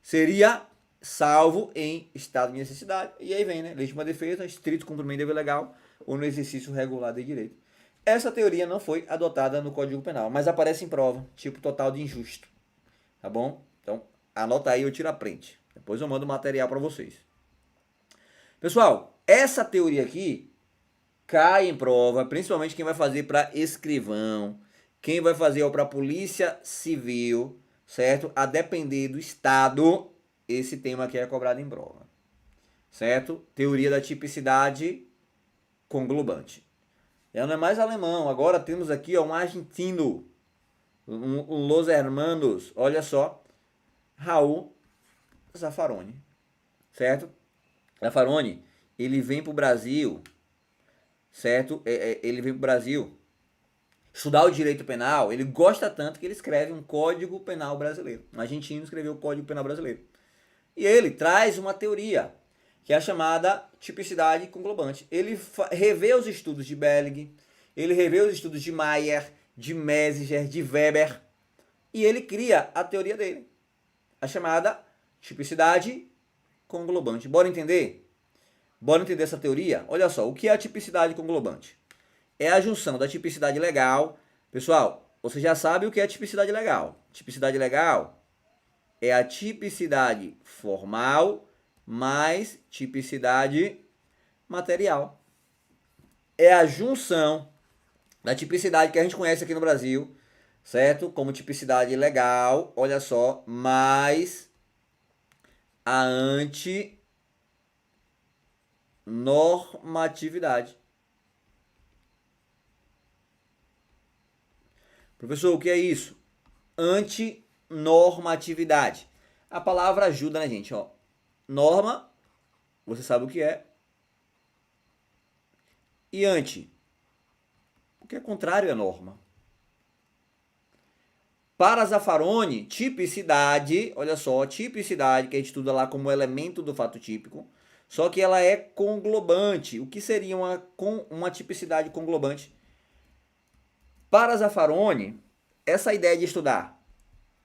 Seria salvo em estado de necessidade. E aí vem, né? Legítima defesa, estrito cumprimento de dever legal ou no exercício regular de direito. Essa teoria não foi adotada no Código Penal, mas aparece em prova, tipo total de injusto. Tá bom? Então, anota aí, eu tiro a print. Depois eu mando o material para vocês. Pessoal, essa teoria aqui cai em prova, principalmente quem vai fazer para escrivão, quem vai fazer para polícia civil, certo? A depender do estado, esse tema aqui é cobrado em prova, certo? Teoria da tipicidade conglobante. Ela não é mais alemão, agora temos aqui um argentino, um Los Hermanos, olha só, Raul Zaffaroni, certo? Zaffaroni, ele vem para o Brasil, certo? Ele vem para o Brasil estudar o direito penal, ele gosta tanto que ele escreve um Código Penal brasileiro. Um argentino escreveu o Código Penal brasileiro. E ele traz uma teoria, que é a chamada tipicidade conglobante. Ele revê os estudos de Belling, ele revê os estudos de Mayer, de Messinger, de Weber, e ele cria a teoria dele. a chamada tipicidade conglobante. Bora entender? Bora entender essa teoria? Olha só, o que é a tipicidade conglobante? É a junção da tipicidade legal. Pessoal, você já sabe o que é a tipicidade legal. Tipicidade legal é a tipicidade formal mais tipicidade material. É a junção da tipicidade que a gente conhece aqui no Brasil, certo? Como tipicidade legal, olha só, mais a antinormatividade. Professor, o que é isso? Antinormatividade. A palavra ajuda, né, gente? Ó, norma, você sabe o que é. E anti, o que é contrário à norma. Para Zaffaroni, tipicidade, olha só, tipicidade, que a gente estuda lá como elemento do fato típico, só que ela é conglobante. O que seria uma tipicidade conglobante? Para Zaffaroni, essa ideia de estudar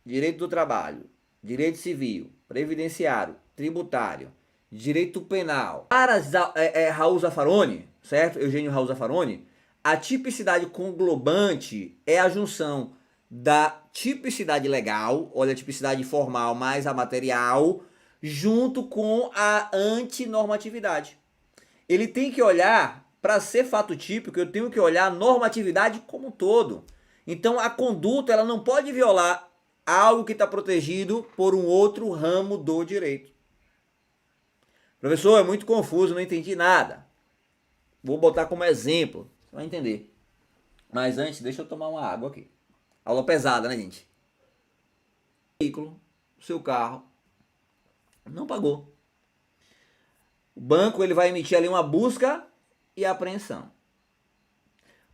direito do trabalho, direito civil, previdenciário, tributário, direito penal. Para Raul Zaffaroni, certo? Eugênio Raul Zaffaroni, a tipicidade conglobante é a junção da tipicidade legal, olha, a tipicidade formal mais a material, junto com a antinormatividade. Ele tem que olhar, para ser fato típico, eu tenho que olhar a normatividade como um todo. Então a conduta ela não pode violar algo que está protegido por um outro ramo do direito. Professor, é muito confuso, não entendi nada. Vou botar como exemplo, você vai entender. Mas antes, deixa eu tomar uma água aqui. Aula pesada, né, gente? O veículo, o seu carro, não pagou. O banco ele vai emitir ali uma busca e apreensão.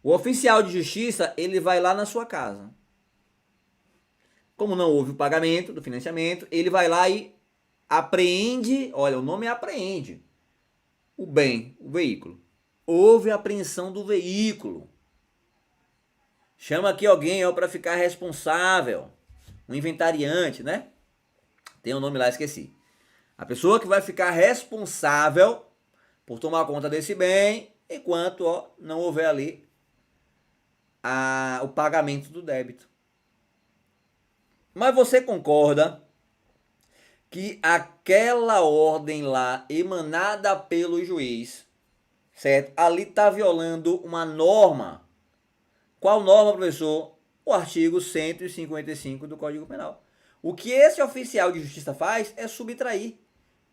O oficial de justiça ele vai lá na sua casa. Como não houve o pagamento do financiamento, ele vai lá e apreende, olha, o nome é apreende, o bem, o veículo. Houve a apreensão do veículo. Chama aqui alguém para ficar responsável. Um inventariante, né? Tem um nome lá, esqueci. A pessoa que vai ficar responsável por tomar conta desse bem, enquanto não houver ali o pagamento do débito. Mas você concorda que aquela ordem lá, emanada pelo juiz, certo? Ali está violando uma norma. Qual norma, professor? O artigo 155 do Código Penal. O que esse oficial de justiça faz é subtrair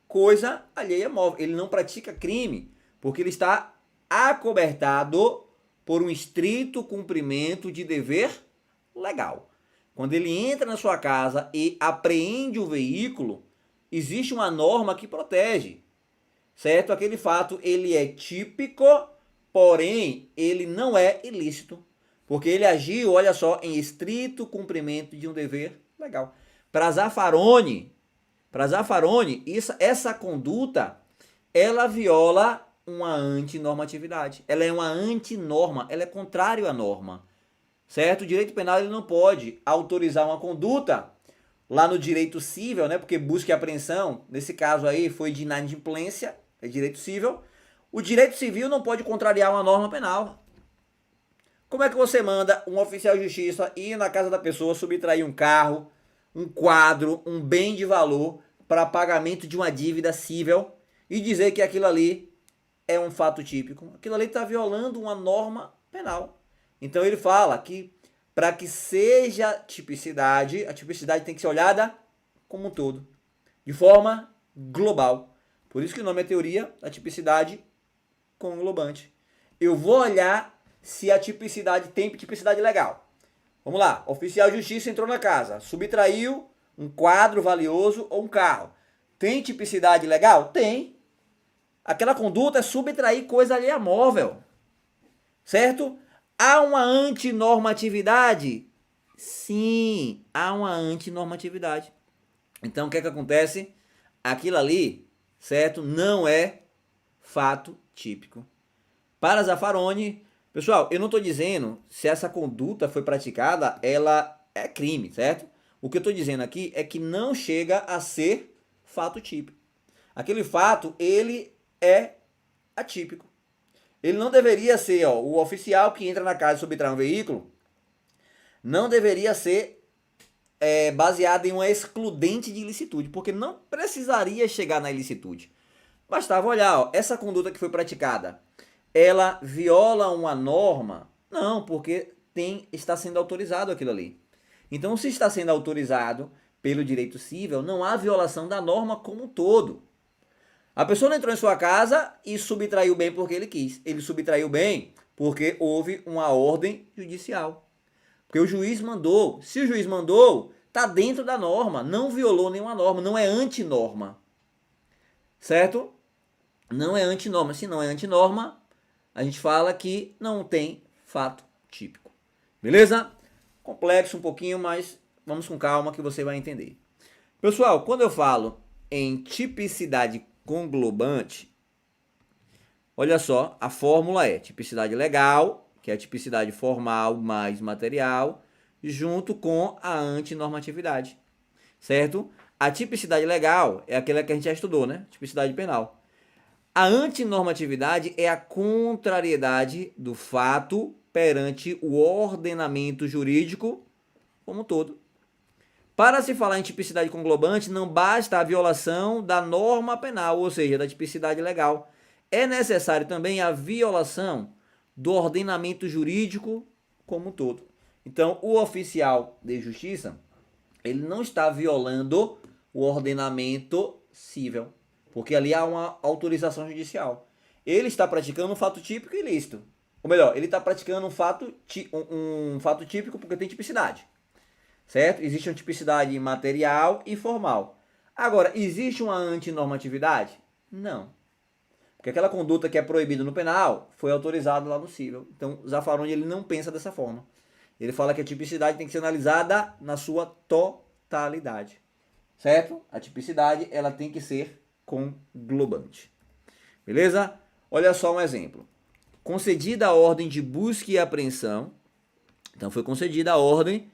coisa alheia móvel. Ele não pratica crime, porque ele está acobertado por um estrito cumprimento de dever legal. Quando ele entra na sua casa e apreende o veículo, existe uma norma que protege, certo? Aquele fato ele é típico, porém ele não é ilícito, porque ele agiu, olha só, em estrito cumprimento de um dever legal. Para Zaffaroni, essa conduta, ela viola uma antinormatividade. Ela é uma antinorma, ela é contrária à norma. Certo? O direito penal ele não pode autorizar uma conduta lá no direito civil, né? Porque busca e apreensão, nesse caso aí foi de inadimplência, é direito civil. O direito civil não pode contrariar uma norma penal. Como é que você manda um oficial de justiça ir na casa da pessoa, subtrair um carro, um quadro, um bem de valor para pagamento de uma dívida civil e dizer que aquilo ali é um fato típico? Aquilo ali está violando uma norma penal. Então ele fala que para que seja tipicidade, a tipicidade tem que ser olhada como um todo, de forma global. Por isso que o nome é teoria da tipicidade conglobante. Eu vou olhar se a tipicidade tem tipicidade legal. Vamos lá, oficial de justiça entrou na casa, subtraiu um quadro valioso ou um carro. Tem tipicidade legal? Tem. Aquela conduta é subtrair coisa alheia móvel. Certo? Há uma antinormatividade? Sim, há uma antinormatividade. Então, o que é que acontece? Aquilo ali, certo? Não é fato típico. Para Zaffaroni, pessoal, eu não estou dizendo se essa conduta foi praticada, ela é crime, certo? O que eu estou dizendo aqui é que não chega a ser fato típico. Aquele fato, ele é atípico. Ele não deveria ser, ó, o oficial que entra na casa e subtrai um veículo, não deveria ser baseado em uma excludente de ilicitude, porque não precisaria chegar na ilicitude. Bastava olhar, ó, essa conduta que foi praticada, ela viola uma norma? Não, porque está sendo autorizado aquilo ali. Então, se está sendo autorizado pelo direito civil, não há violação da norma como um todo. A pessoa não entrou em sua casa e subtraiu o bem porque ele quis. Ele subtraiu o bem porque houve uma ordem judicial. Porque o juiz mandou. Se o juiz mandou, está dentro da norma. Não violou nenhuma norma. Não é antinorma. Certo? Não é antinorma. Se não é antinorma, a gente fala que não tem fato típico. Beleza? Complexo um pouquinho, mas vamos com calma que você vai entender. Pessoal, quando eu falo em tipicidade conglobante, olha só, a fórmula é tipicidade legal, que é a tipicidade formal mais material, junto com a antinormatividade, certo? A tipicidade legal é aquela que a gente já estudou, né? Tipicidade penal. A antinormatividade é a contrariedade do fato perante o ordenamento jurídico como um todo. Para se falar em tipicidade conglobante, não basta a violação da norma penal, ou seja, da tipicidade legal. É necessário também a violação do ordenamento jurídico como um todo. Então, o oficial de justiça, ele não está violando o ordenamento civil, porque ali há uma autorização judicial. Ele está praticando um fato típico ilícito. Ou melhor, ele está praticando um fato típico porque tem tipicidade. Certo? Existe uma tipicidade material e formal. Agora, existe uma antinormatividade? Não. Porque aquela conduta que é proibida no penal foi autorizada lá no civil. Então, Zaffaroni ele não pensa dessa forma. Ele fala que a tipicidade tem que ser analisada na sua totalidade. Certo? A tipicidade ela tem que ser conglobante. Beleza? Olha só um exemplo. Concedida a ordem de busca e apreensão. Então, foi concedida a ordem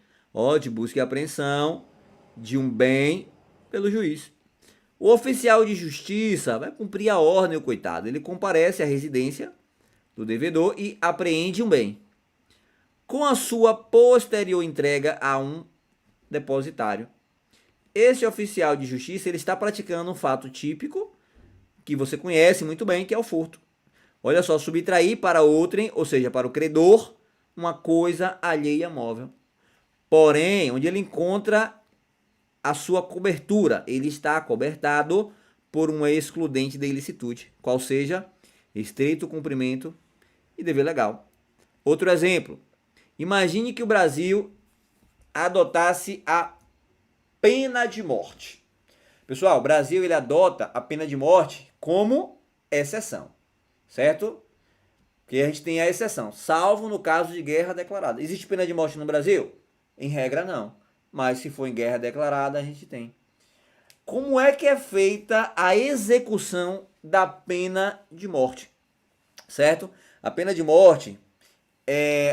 de busca e apreensão de um bem pelo juiz. O oficial de justiça vai cumprir a ordem, o coitado. Ele comparece à residência do devedor e apreende um bem, com a sua posterior entrega a um depositário. Esse oficial de justiça ele está praticando um fato típico que você conhece muito bem, que é o furto. Olha só, subtrair para outrem, ou seja, para o credor, uma coisa alheia móvel. Porém, onde ele encontra a sua cobertura, ele está acobertado por uma excludente da ilicitude, qual seja estreito cumprimento e dever legal. Outro exemplo, imagine que o Brasil adotasse a pena de morte. Pessoal, o Brasil ele adota a pena de morte como exceção, certo? Porque a gente tem a exceção, salvo no caso de guerra declarada. Existe pena de morte no Brasil? Em regra, não. Mas se for em guerra declarada, a gente tem. Como é que é feita a execução da pena de morte? Certo? A pena de morte,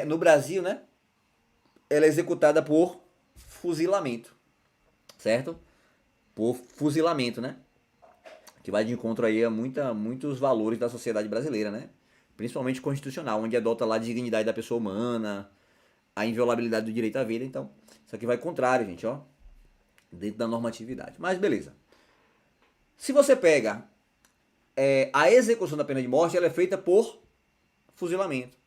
no Brasil, né? Ela é executada por fuzilamento. Certo? Por fuzilamento, né? Que vai de encontro aí a muitos valores da sociedade brasileira, né? Principalmente constitucional, onde adota lá a dignidade da pessoa humana, a inviolabilidade do direito à vida. Então, isso aqui vai contrário, gente, ó, dentro da normatividade. Mas beleza. Se você pega a execução da pena de morte, ela é feita por fuzilamento.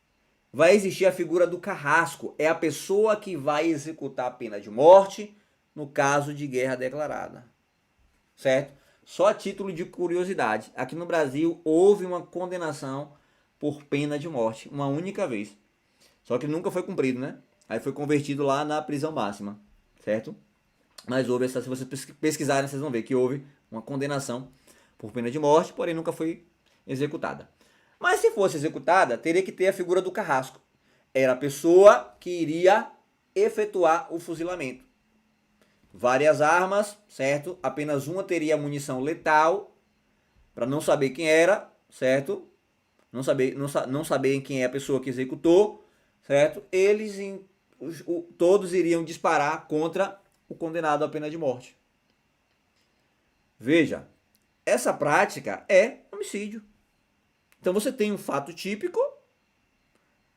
Vai existir a figura do carrasco. É a pessoa que vai executar a pena de morte no caso de guerra declarada. Certo? Só a título de curiosidade. Aqui no Brasil houve uma condenação por pena de morte uma única vez. Só que nunca foi cumprido, né? Aí foi convertido lá na prisão máxima, certo? Mas houve essa, se vocês pesquisarem, vocês vão ver que houve uma condenação por pena de morte, porém nunca foi executada. Mas se fosse executada, teria que ter a figura do carrasco. Era a pessoa que iria efetuar o fuzilamento. Várias armas, certo? Apenas uma teria munição letal, para não saber quem era, certo? Não saber quem é a pessoa que executou, certo? Todos iriam disparar contra o condenado à pena de morte. Veja, essa prática é homicídio. Então você tem um fato típico,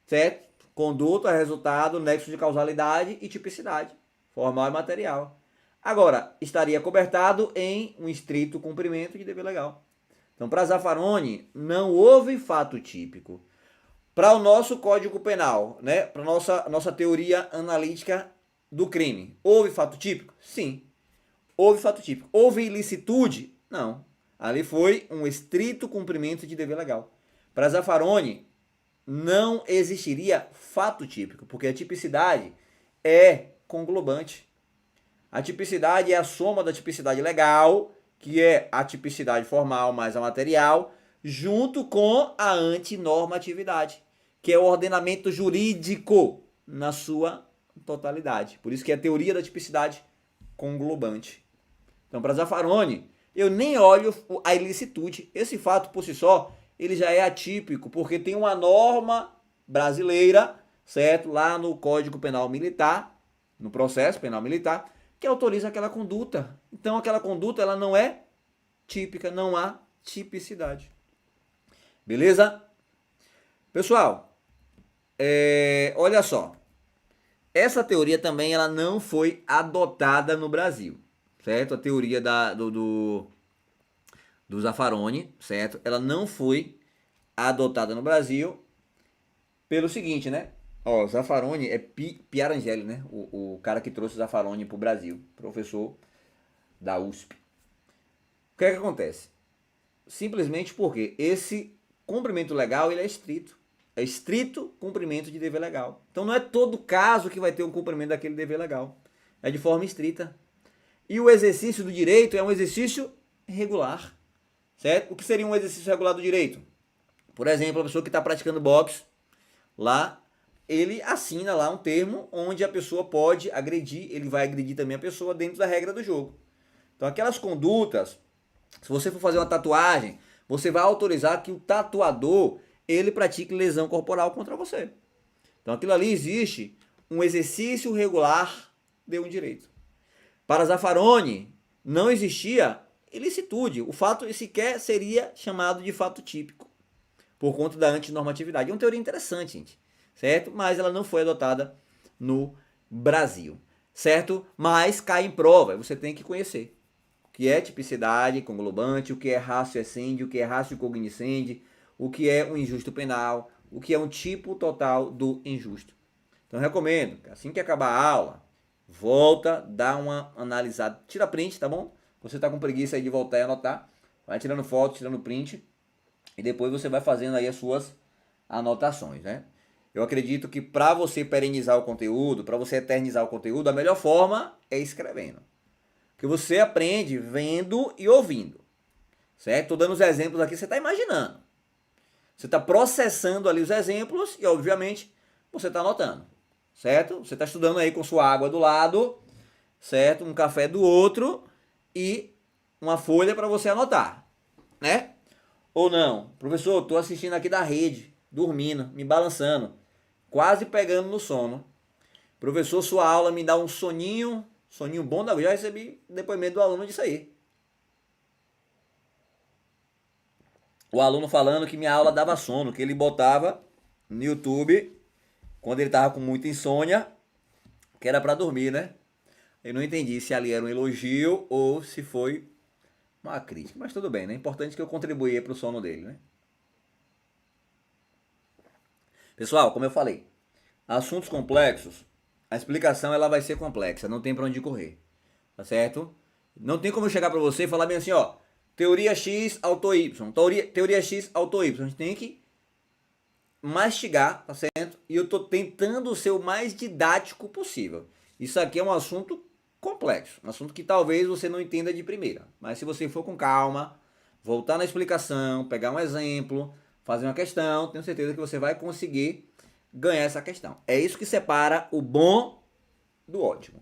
certo? Conduta, resultado, nexo de causalidade e tipicidade, formal e material. Agora, estaria cobertado em um estrito cumprimento de dever legal. Então, para Zaffaroni, não houve fato típico. Para o nosso Código Penal, né? Para a nossa teoria analítica do crime, houve fato típico? Sim. Houve fato típico. Houve ilicitude? Não. Ali foi um estrito cumprimento de dever legal. Para Zaffaroni, não existiria fato típico, porque a tipicidade é conglobante. A tipicidade é a soma da tipicidade legal, que é a tipicidade formal mais a material, junto com a antinormatividade, que é o ordenamento jurídico na sua totalidade. Por isso que é a teoria da tipicidade conglobante. Então, para Zaffaroni, eu nem olho a ilicitude. Esse fato por si só, ele já é atípico, porque tem uma norma brasileira, certo? Lá no Código Penal Militar, no processo penal militar, que autoriza aquela conduta. Então, aquela conduta, ela não é típica, não há tipicidade. Beleza? Pessoal, olha só. Essa teoria também ela não foi adotada no Brasil, certo? A teoria do Zaffaroni, certo? Ela não foi adotada no Brasil pelo seguinte, né? Ó, Zaffaroni é Pierangeli, né? O cara que trouxe Zaffaroni para o Brasil, professor da USP. O que é que acontece? Simplesmente porque esse cumprimento legal ele é estrito. É estrito cumprimento de dever legal. Então não é todo caso que vai ter um cumprimento daquele dever legal. É de forma estrita. E o exercício do direito é um exercício regular. Certo? O que seria um exercício regular do direito? Por exemplo, a pessoa que está praticando boxe, lá, ele assina lá um termo onde a pessoa pode agredir, ele vai agredir também a pessoa dentro da regra do jogo. Então aquelas condutas, se você for fazer uma tatuagem, você vai autorizar que o tatuador, ele pratique lesão corporal contra você. Então aquilo ali existe um exercício regular de um direito. Para Zaffaroni, não existia ilicitude. O fato sequer seria chamado de fato típico, por conta da antinormatividade. É uma teoria interessante, gente, certo? Mas ela não foi adotada no Brasil, certo? Mas cai em prova, você tem que conhecer o que é tipicidade conglobante, o que é ratio essendi, o que é ratio cognoscendi, o que é um injusto penal, o que é um tipo total do injusto. Então recomendo, assim que acabar a aula, volta, dá uma analisada, tira print, tá bom? Você tá com preguiça aí de voltar e anotar, vai tirando foto, tirando print, e depois você vai fazendo aí as suas anotações, né? Eu acredito que para você perenizar o conteúdo, para você eternizar o conteúdo, a melhor forma é escrevendo. Porque você aprende vendo e ouvindo, certo? Tô dando os exemplos aqui, você tá imaginando. Você tá processando ali os exemplos e, obviamente, você tá anotando, certo? Você tá estudando aí com sua água do lado, certo? Um café do outro e uma folha para você anotar, né? Ou não, professor, tô assistindo aqui da rede, dormindo, me balançando, quase pegando no sono. Professor, sua aula me dá um soninho bom, eu já recebi depoimento do aluno disso aí. O aluno falando que minha aula dava sono, que ele botava no YouTube, quando ele tava com muita insônia, que era para dormir, né? Eu não entendi se ali era um elogio ou se foi uma crítica, mas tudo bem, né? Importante que eu contribuía para o sono dele, né? Pessoal, como eu falei, assuntos complexos, a explicação ela vai ser complexa, não tem para onde correr, tá certo? Não tem como eu chegar para você e falar bem assim, ó, teoria X, autor Y, teoria X, autor Y. A gente tem que mastigar, tá certo? E eu tô tentando ser o mais didático possível. Isso aqui é um assunto complexo, um assunto que talvez você não entenda de primeira, mas se você for com calma, voltar na explicação, pegar um exemplo, fazer uma questão, tenho certeza que você vai conseguir ganhar essa questão. É isso que separa o bom do ótimo.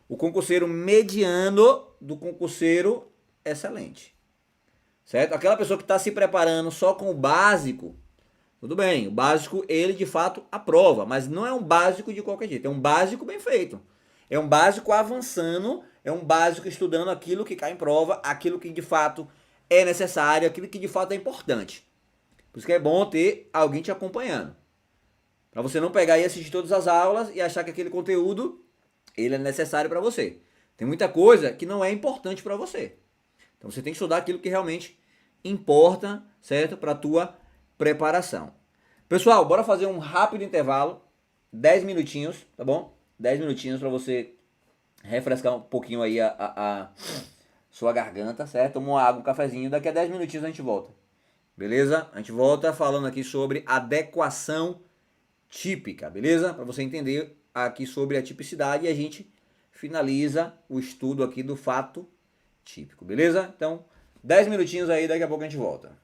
O concurseiro mediano do concurseiro excelente, certo? Aquela pessoa que está se preparando só com o básico, tudo bem, o básico ele de fato aprova, mas não é um básico de qualquer jeito, é um básico bem feito. É um básico avançando, é um básico estudando aquilo que cai em prova, aquilo que de fato é necessário, aquilo que de fato é importante. Por isso que é bom ter alguém te acompanhando. Para você não pegar e assistir todas as aulas e achar que aquele conteúdo ele é necessário para você. Tem muita coisa que não é importante para você. Então você tem que estudar aquilo que realmente importa, certo? Para a tua preparação. Pessoal, bora fazer um rápido intervalo, 10 minutinhos, tá bom? 10 minutinhos para você refrescar um pouquinho aí a sua garganta, certo? Toma uma água, um cafezinho, daqui a 10 minutinhos a gente volta. Beleza? A gente volta falando aqui sobre adequação típica, beleza? Para você entender aqui sobre a tipicidade e a gente finaliza o estudo aqui do fato típico, beleza? Então, 10 minutinhos aí, daqui a pouco a gente volta.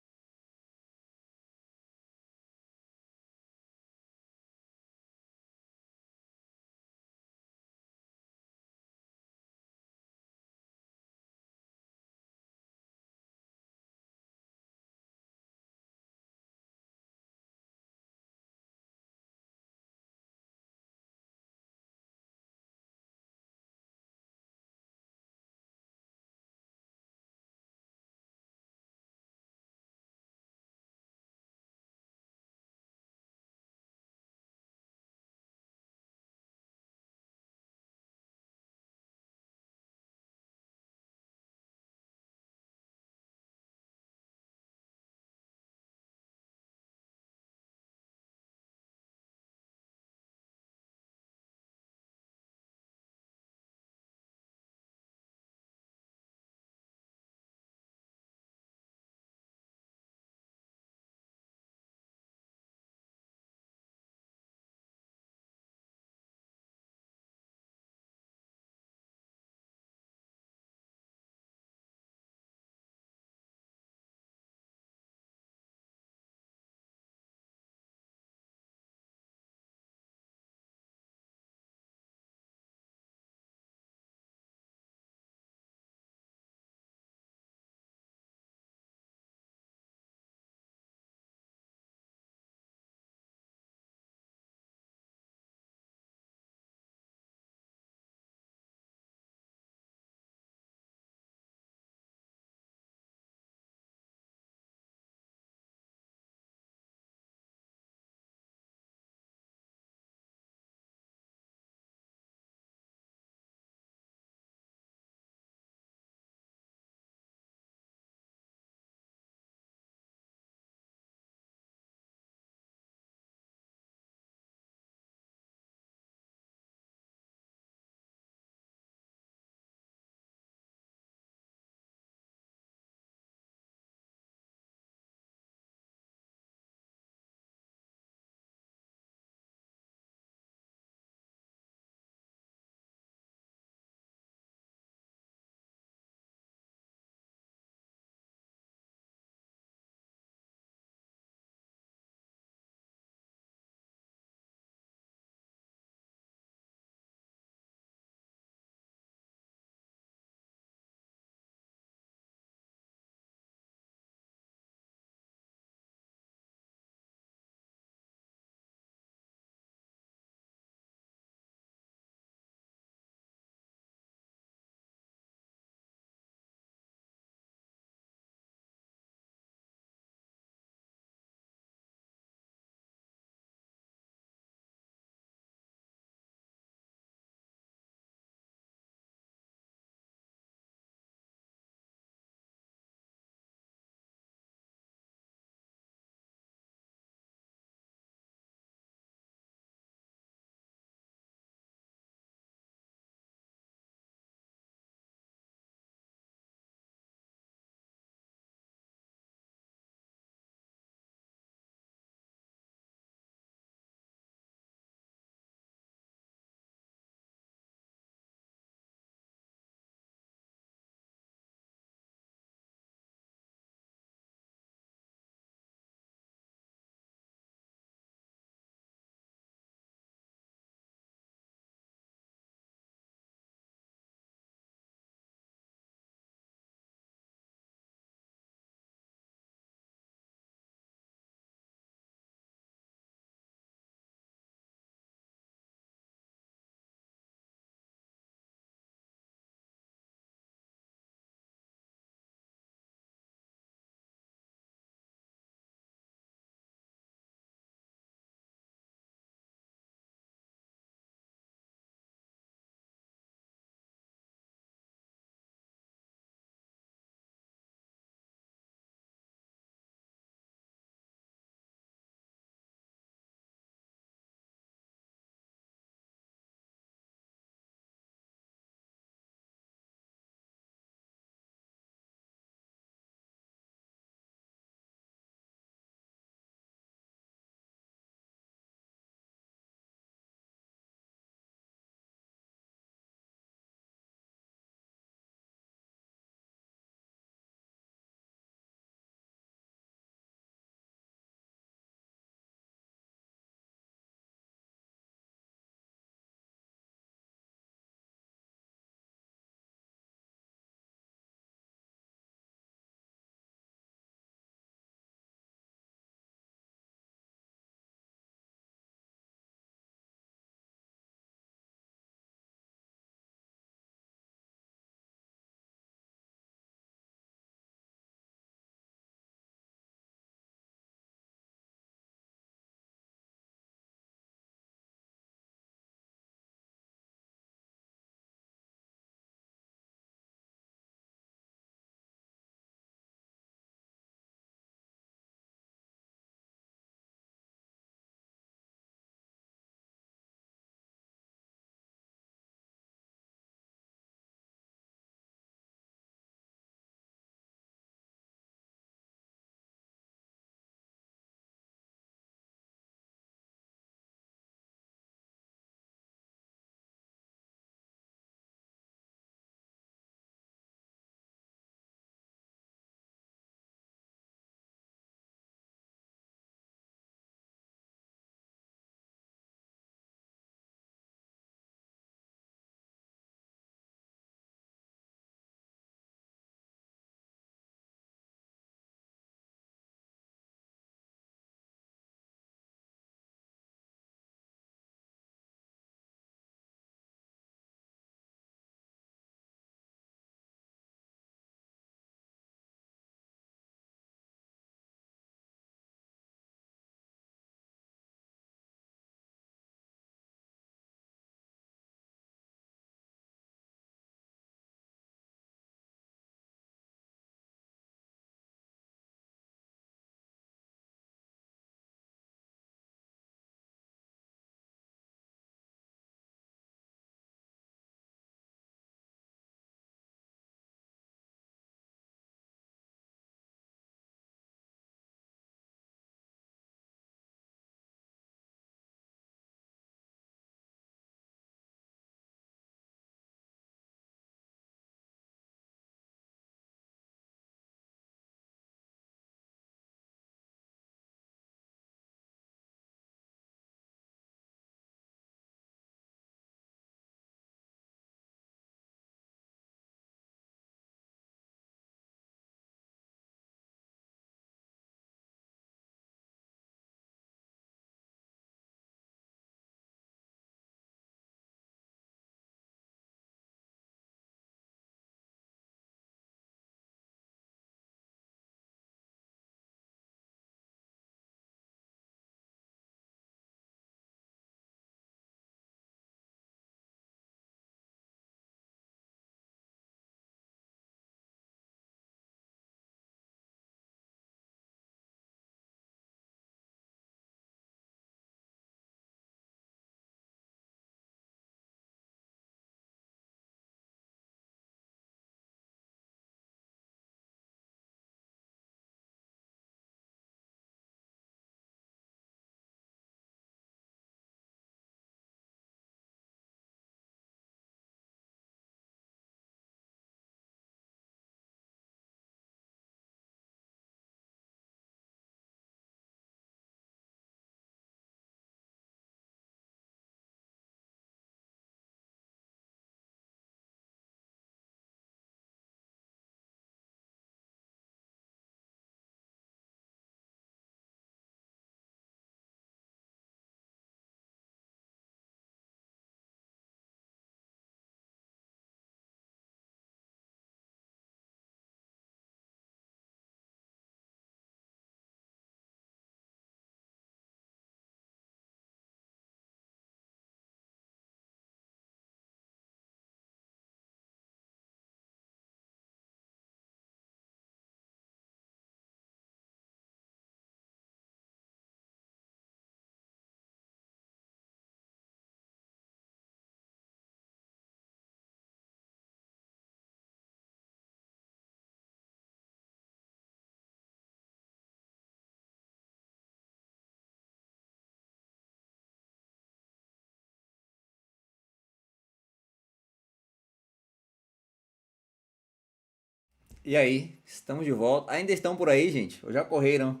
E aí, estamos de volta. Ainda estão por aí, gente? Ou já correram?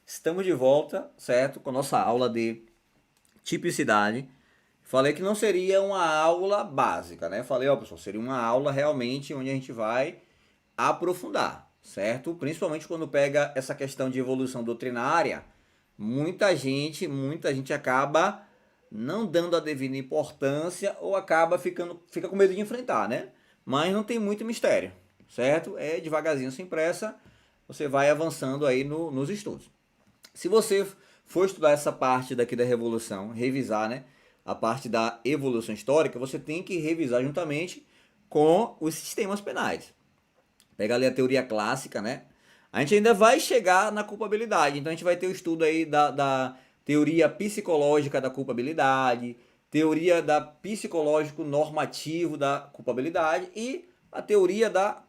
Estamos de volta, certo? Com a nossa aula de tipicidade. Falei que não seria uma aula básica, né? Falei, ó, pessoal, seria uma aula realmente onde a gente vai aprofundar, certo? Principalmente quando pega essa questão de evolução doutrinária, muita gente acaba não dando a devida importância ou fica com medo de enfrentar, né? Mas não tem muito mistério, certo? É devagarzinho, sem pressa, você vai avançando aí nos estudos. Se você for estudar essa parte daqui da Revolução, revisar, né, a parte da evolução histórica, você tem que revisar juntamente com os sistemas penais. Pega ali a teoria clássica, né? A gente ainda vai chegar na culpabilidade. Então a gente vai ter o estudo aí da teoria psicológica da culpabilidade, teoria da psicológico normativo da culpabilidade e a teoria da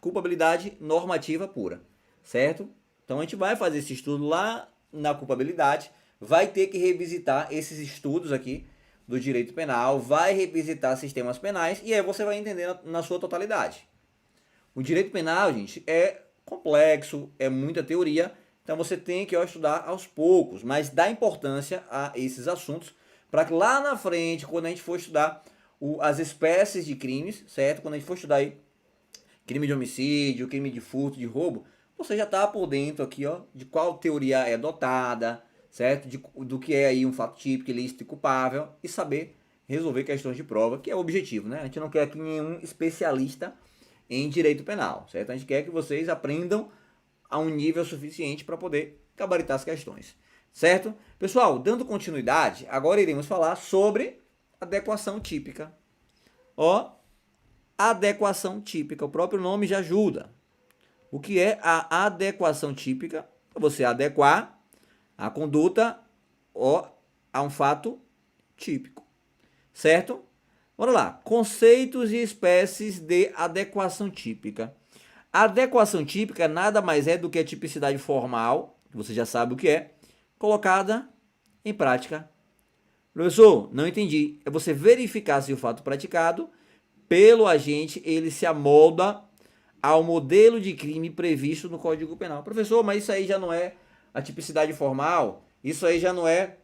culpabilidade normativa pura, certo? Então a gente vai fazer esse estudo lá na culpabilidade, vai ter que revisitar esses estudos aqui do direito penal, vai revisitar sistemas penais e aí você vai entender na sua totalidade. O direito penal, gente, é complexo, é muita teoria, então você tem que estudar aos poucos, mas dá importância a esses assuntos para que lá na frente, quando a gente for estudar as espécies de crimes, certo? Quando a gente for estudar aí crime de homicídio, crime de furto, de roubo, você já está por dentro aqui, ó, de qual teoria é adotada, certo? Do que é aí um fato típico, ilícito e culpável e saber resolver questões de prova, que é o objetivo, né? A gente não quer aqui nenhum especialista em direito penal, certo? A gente quer que vocês aprendam a um nível suficiente para poder gabaritar as questões, certo? Pessoal, dando continuidade, agora iremos falar sobre adequação típica. Ó, adequação típica, o próprio nome já ajuda. O que é a adequação típica? É você adequar a conduta a um fato típico, certo? Bora lá, conceitos e espécies de adequação típica. A adequação típica nada mais é do que a tipicidade formal, que você já sabe o que é, colocada em prática. Professor, não entendi. É você verificar se o fato praticado pelo agente, ele se amolda ao modelo de crime previsto no Código Penal. Professor, mas isso aí já não é a tipicidade formal? Isso aí já não é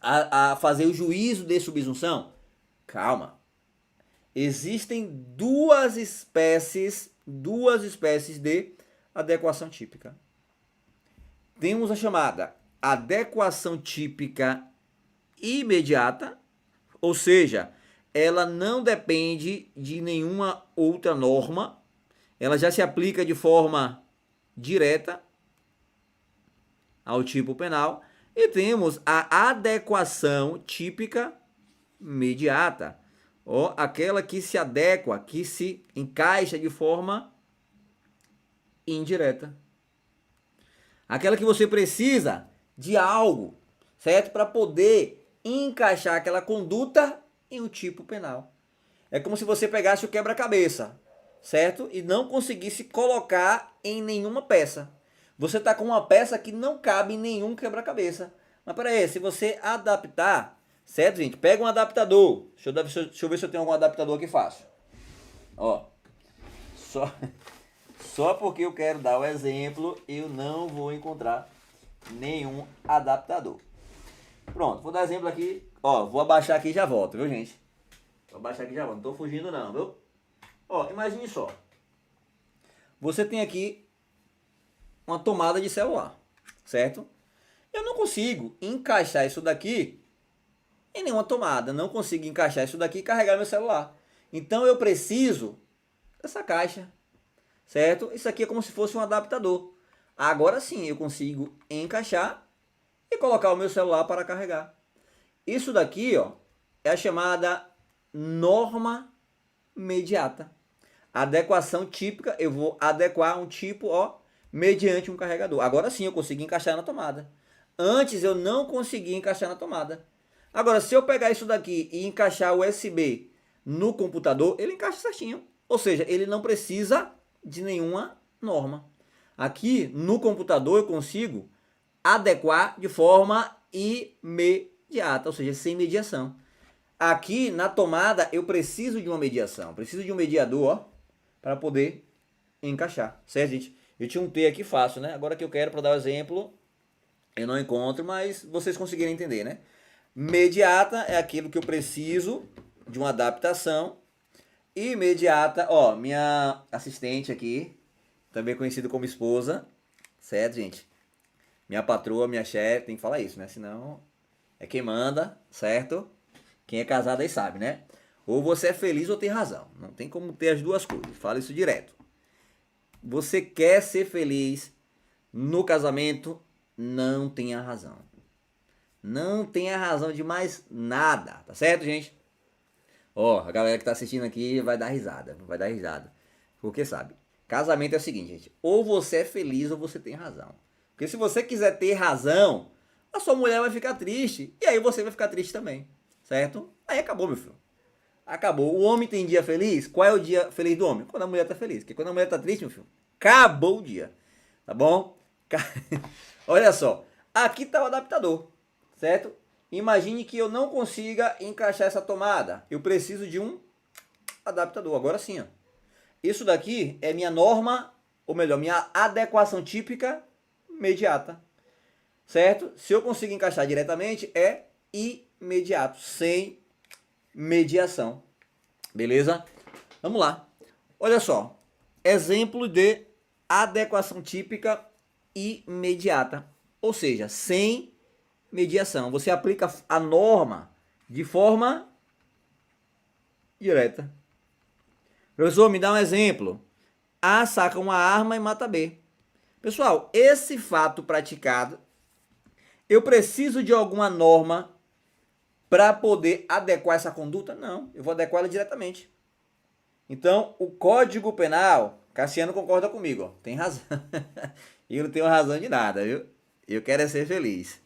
a fazer o juízo de subsunção? Calma. Existem duas espécies de adequação típica. Temos a chamada adequação típica imediata, ou seja, ela não depende de nenhuma outra norma, ela já se aplica de forma direta ao tipo penal. E temos a adequação típica imediata, aquela que se adequa, que se encaixa de forma indireta. Aquela que você precisa de algo, certo? Para poder encaixar aquela conduta em um tipo penal. É como se você pegasse o quebra-cabeça, certo? E não conseguisse colocar em nenhuma peça. Você está com uma peça que não cabe em nenhum quebra-cabeça. Mas peraí, se você adaptar, certo, gente? Pega um adaptador. Deixa eu ver se eu tenho algum adaptador aqui fácil. Ó, só porque eu quero dar o exemplo, eu não vou encontrar nenhum adaptador. Pronto, vou dar exemplo aqui. Ó, vou abaixar aqui e já volto, viu, gente? Vou abaixar aqui e já volto. Não tô fugindo não, viu? Ó, imagine só. Você tem aqui uma tomada de celular, certo? Eu não consigo encaixar isso daqui em nenhuma tomada. Não consigo encaixar isso daqui e carregar meu celular. Então eu preciso dessa caixa, certo? Isso aqui é como se fosse um adaptador. Agora sim eu consigo encaixar e colocar o meu celular para carregar. Isso daqui, ó, é a chamada norma mediata. Adequação típica, eu vou adequar um tipo, mediante um carregador. Agora sim eu consigo encaixar na tomada. Antes eu não conseguia encaixar na tomada. Agora, se eu pegar isso daqui e encaixar o USB no computador, ele encaixa certinho. Ou seja, ele não precisa de nenhuma norma. Aqui no computador eu consigo adequar de forma imediata, ou seja, sem mediação. Aqui na tomada eu preciso de uma mediação, preciso de um mediador para poder encaixar, certo, gente? Eu tinha um T aqui fácil, né? Agora que eu quero, para dar o exemplo, eu não encontro, mas vocês conseguiram entender, né? Mediata é aquilo que eu preciso de uma adaptação. Imediata, ó, minha assistente aqui, também conhecido como esposa, certo, gente? Minha patroa, minha chefe, tem que falar isso, né? Senão é quem manda, certo? Quem é casado aí sabe, né? Ou você é feliz ou tem razão. Não tem como ter as duas coisas. Fala isso direto. Você quer ser feliz no casamento, não tenha razão. Não tenha razão de mais nada, tá certo, gente? Ó, a galera que tá assistindo aqui vai dar risada, vai dar risada. Porque sabe, casamento é o seguinte, gente. Ou você é feliz ou você tem razão. Porque se você quiser ter razão, a sua mulher vai ficar triste. E aí você vai ficar triste também, certo? Aí acabou, meu filho. Acabou. O homem tem dia feliz? Qual é o dia feliz do homem? Quando a mulher tá feliz. Porque quando a mulher tá triste, meu filho, acabou o dia. Tá bom? Olha só. Aqui tá o adaptador, certo? Imagine que eu não consiga encaixar essa tomada. Eu preciso de um adaptador. Agora sim, ó. Isso daqui é minha norma, ou melhor, minha adequação típica imediata. Certo? Se eu consigo encaixar diretamente, é imediato, sem mediação. Beleza? Vamos lá. Olha só. Exemplo de adequação típica imediata. Ou seja, sem mediação. Você aplica a norma de forma direta. Professor, me dá um exemplo. A saca uma arma e mata B. Pessoal, esse fato praticado, eu preciso de alguma norma para poder adequar essa conduta? Não, eu vou adequá-la diretamente. Então, o Código Penal, Cassiano concorda comigo, ó, tem razão. Eu não tenho razão de nada, viu? Eu quero é ser feliz.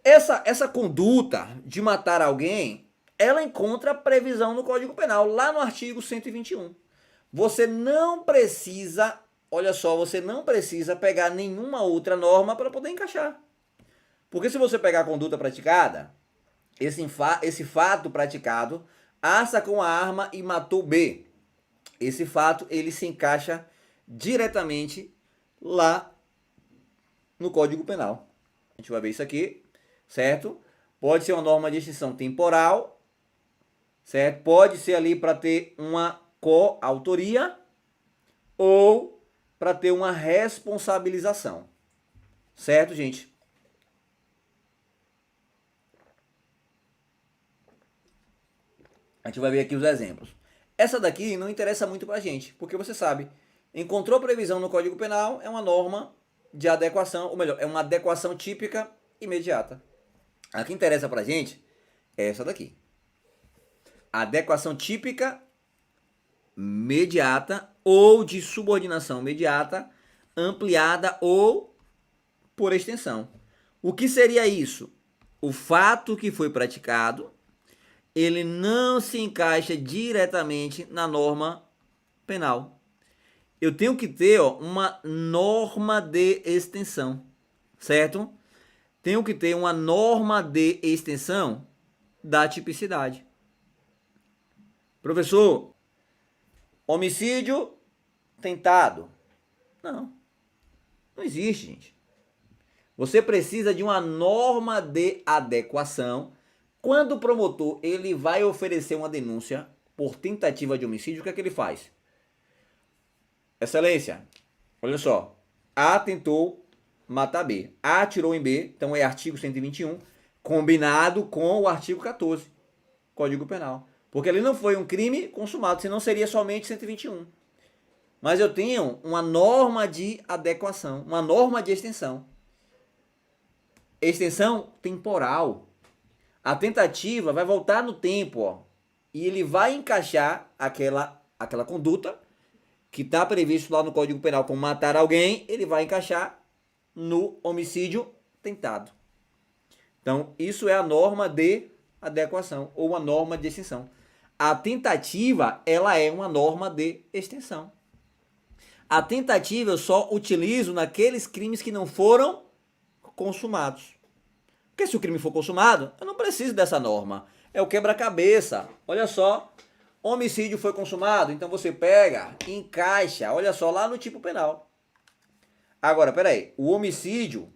Essa conduta de matar alguém, ela encontra previsão no Código Penal, lá no artigo 121. Você não precisa, olha só, você não precisa pegar nenhuma outra norma para poder encaixar. Porque se você pegar a conduta praticada, esse fato praticado, assa com a arma e matou B. Esse fato, ele se encaixa diretamente lá no Código Penal. A gente vai ver isso aqui, certo? Pode ser uma norma de extinção temporal, certo? Pode ser ali para ter uma coautoria ou para ter uma responsabilização. Certo, gente? A gente vai ver aqui os exemplos. Essa daqui não interessa muito pra gente, porque você sabe, encontrou previsão no Código Penal, é uma norma de adequação, ou melhor, é uma adequação típica imediata. A que interessa pra gente é essa daqui. Adequação típica imediata ou de subordinação imediata, ampliada ou por extensão. O que seria isso? O fato que foi praticado, ele não se encaixa diretamente na norma penal. Eu tenho que ter uma norma de extensão, certo? Tenho que ter uma norma de extensão da tipicidade. Professor, homicídio tentado. Não, não existe, gente. Você precisa de uma norma de adequação. Quando o promotor ele vai oferecer uma denúncia por tentativa de homicídio, o que é que ele faz? Excelência, olha só. A tentou matar B. A atirou em B, então é artigo 121, combinado com o artigo 14, Código Penal. Porque ele não foi um crime consumado, senão seria somente 121. Mas eu tenho uma norma de adequação, uma norma de extensão. Extensão temporal. A tentativa vai voltar no tempo, ó, e ele vai encaixar aquela conduta que está previsto lá no Código Penal como matar alguém, ele vai encaixar no homicídio tentado. Então, isso é a norma de adequação ou a norma de extensão. A tentativa, ela é uma norma de extensão. A tentativa eu só utilizo naqueles crimes que não foram consumados. Porque se o crime for consumado, eu não preciso dessa norma. É o quebra-cabeça. Olha só Homicídio foi consumado, então você pega, encaixa, olha só, lá no tipo penal. Agora, peraí, o homicídio,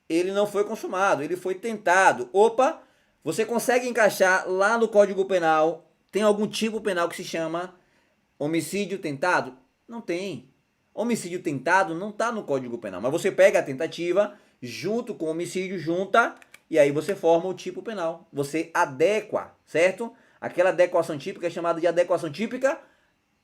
ele não foi consumado, ele foi tentado. Opa, você consegue encaixar lá no Código Penal, tem algum tipo penal que se chama homicídio tentado? Não tem. Homicídio tentado não está no Código Penal, mas você pega a tentativa junto com o homicídio, junta, e aí você forma o tipo penal. Você adequa, certo? Aquela adequação típica é chamada de adequação típica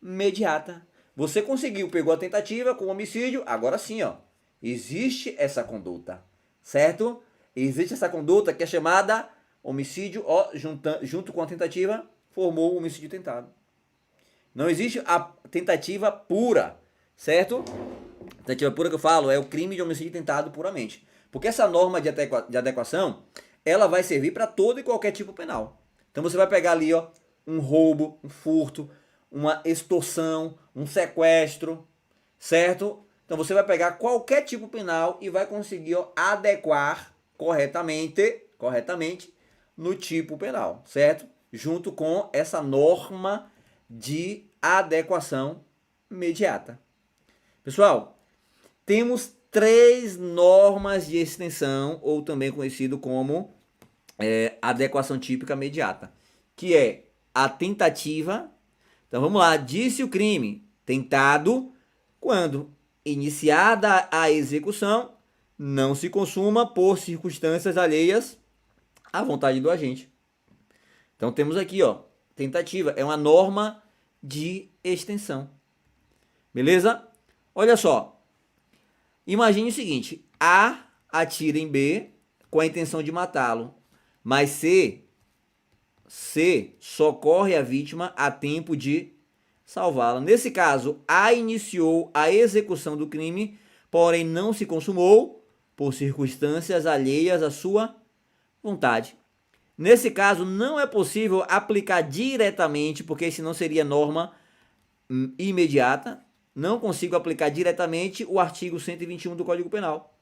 imediata. Você conseguiu, pegou a tentativa com o homicídio, agora sim, ó, existe essa conduta, certo? Existe essa conduta que é chamada homicídio, ó, junto com a tentativa, formou o homicídio tentado. Não existe a tentativa pura, certo? A tentativa pura que eu falo é o crime de homicídio tentado puramente. Porque essa norma de adequação, ela vai servir para todo e qualquer tipo penal. Então você vai pegar ali, ó, um roubo, um furto, uma extorsão, um sequestro, certo? Então você vai pegar qualquer tipo penal e vai conseguir, ó, adequar corretamente no tipo penal, certo? Junto com essa norma de adequação imediata. Pessoal, temos 3 normas de extensão, ou também conhecido como adequação típica imediata, que é a tentativa. Então vamos lá, disse o crime tentado quando iniciada a execução não se consuma por circunstâncias alheias à vontade do agente. Então temos aqui, ó, tentativa é uma norma de extensão. Beleza? Olha só. Imagine o seguinte, A atira em B com a intenção de matá-lo, mas C socorre a vítima a tempo de salvá-la. Nesse caso, A iniciou a execução do crime, porém não se consumou por circunstâncias alheias à sua vontade. Nesse caso, não é possível aplicar diretamente, porque senão seria norma imediata. Não consigo aplicar diretamente o artigo 121 do Código Penal.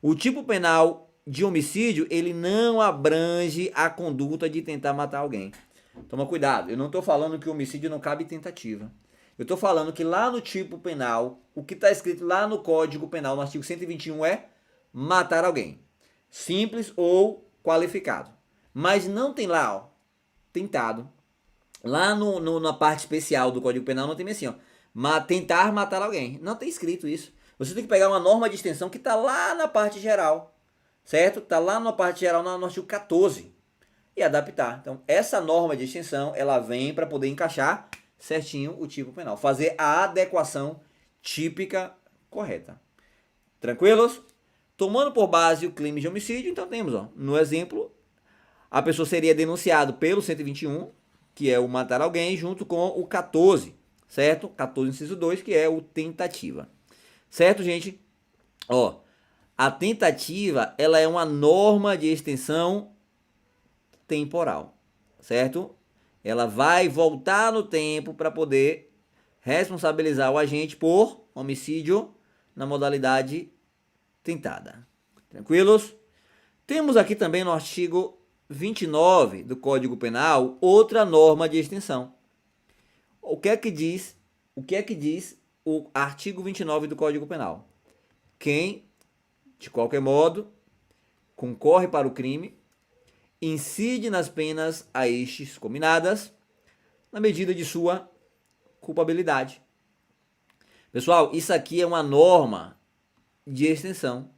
O tipo penal de homicídio, ele não abrange a conduta de tentar matar alguém. Toma cuidado, eu não estou falando que o homicídio não cabe tentativa. Eu estou falando que lá no tipo penal, o que está escrito lá no Código Penal, no artigo 121, é matar alguém. Simples ou qualificado. Mas não tem lá, ó, tentado. Lá na parte especial do Código Penal não tem assim, ó, tentar matar alguém. Não tem escrito isso. Você tem que pegar uma norma de extensão que está lá na parte geral, certo? Está lá na parte geral, no artigo 14, e adaptar. Então, essa norma de extensão, ela vem para poder encaixar certinho o tipo penal. Fazer a adequação típica correta. Tranquilos? Tomando por base o crime de homicídio, então temos, ó, no exemplo, a pessoa seria denunciada pelo 121, que é o matar alguém, junto com o 14, certo? 14, inciso 2, que é o tentativa. Certo, gente? Ó, a tentativa, ela é uma norma de extensão temporal, certo? Ela vai voltar no tempo para poder responsabilizar o agente por homicídio na modalidade tentada. Tranquilos? Temos aqui também no artigo 29 do Código Penal outra norma de extensão. O que é que diz o artigo 29 do Código Penal? Quem, de qualquer modo, concorre para o crime, incide nas penas a estes cominadas, na medida de sua culpabilidade. Pessoal, isso aqui é uma norma de extensão.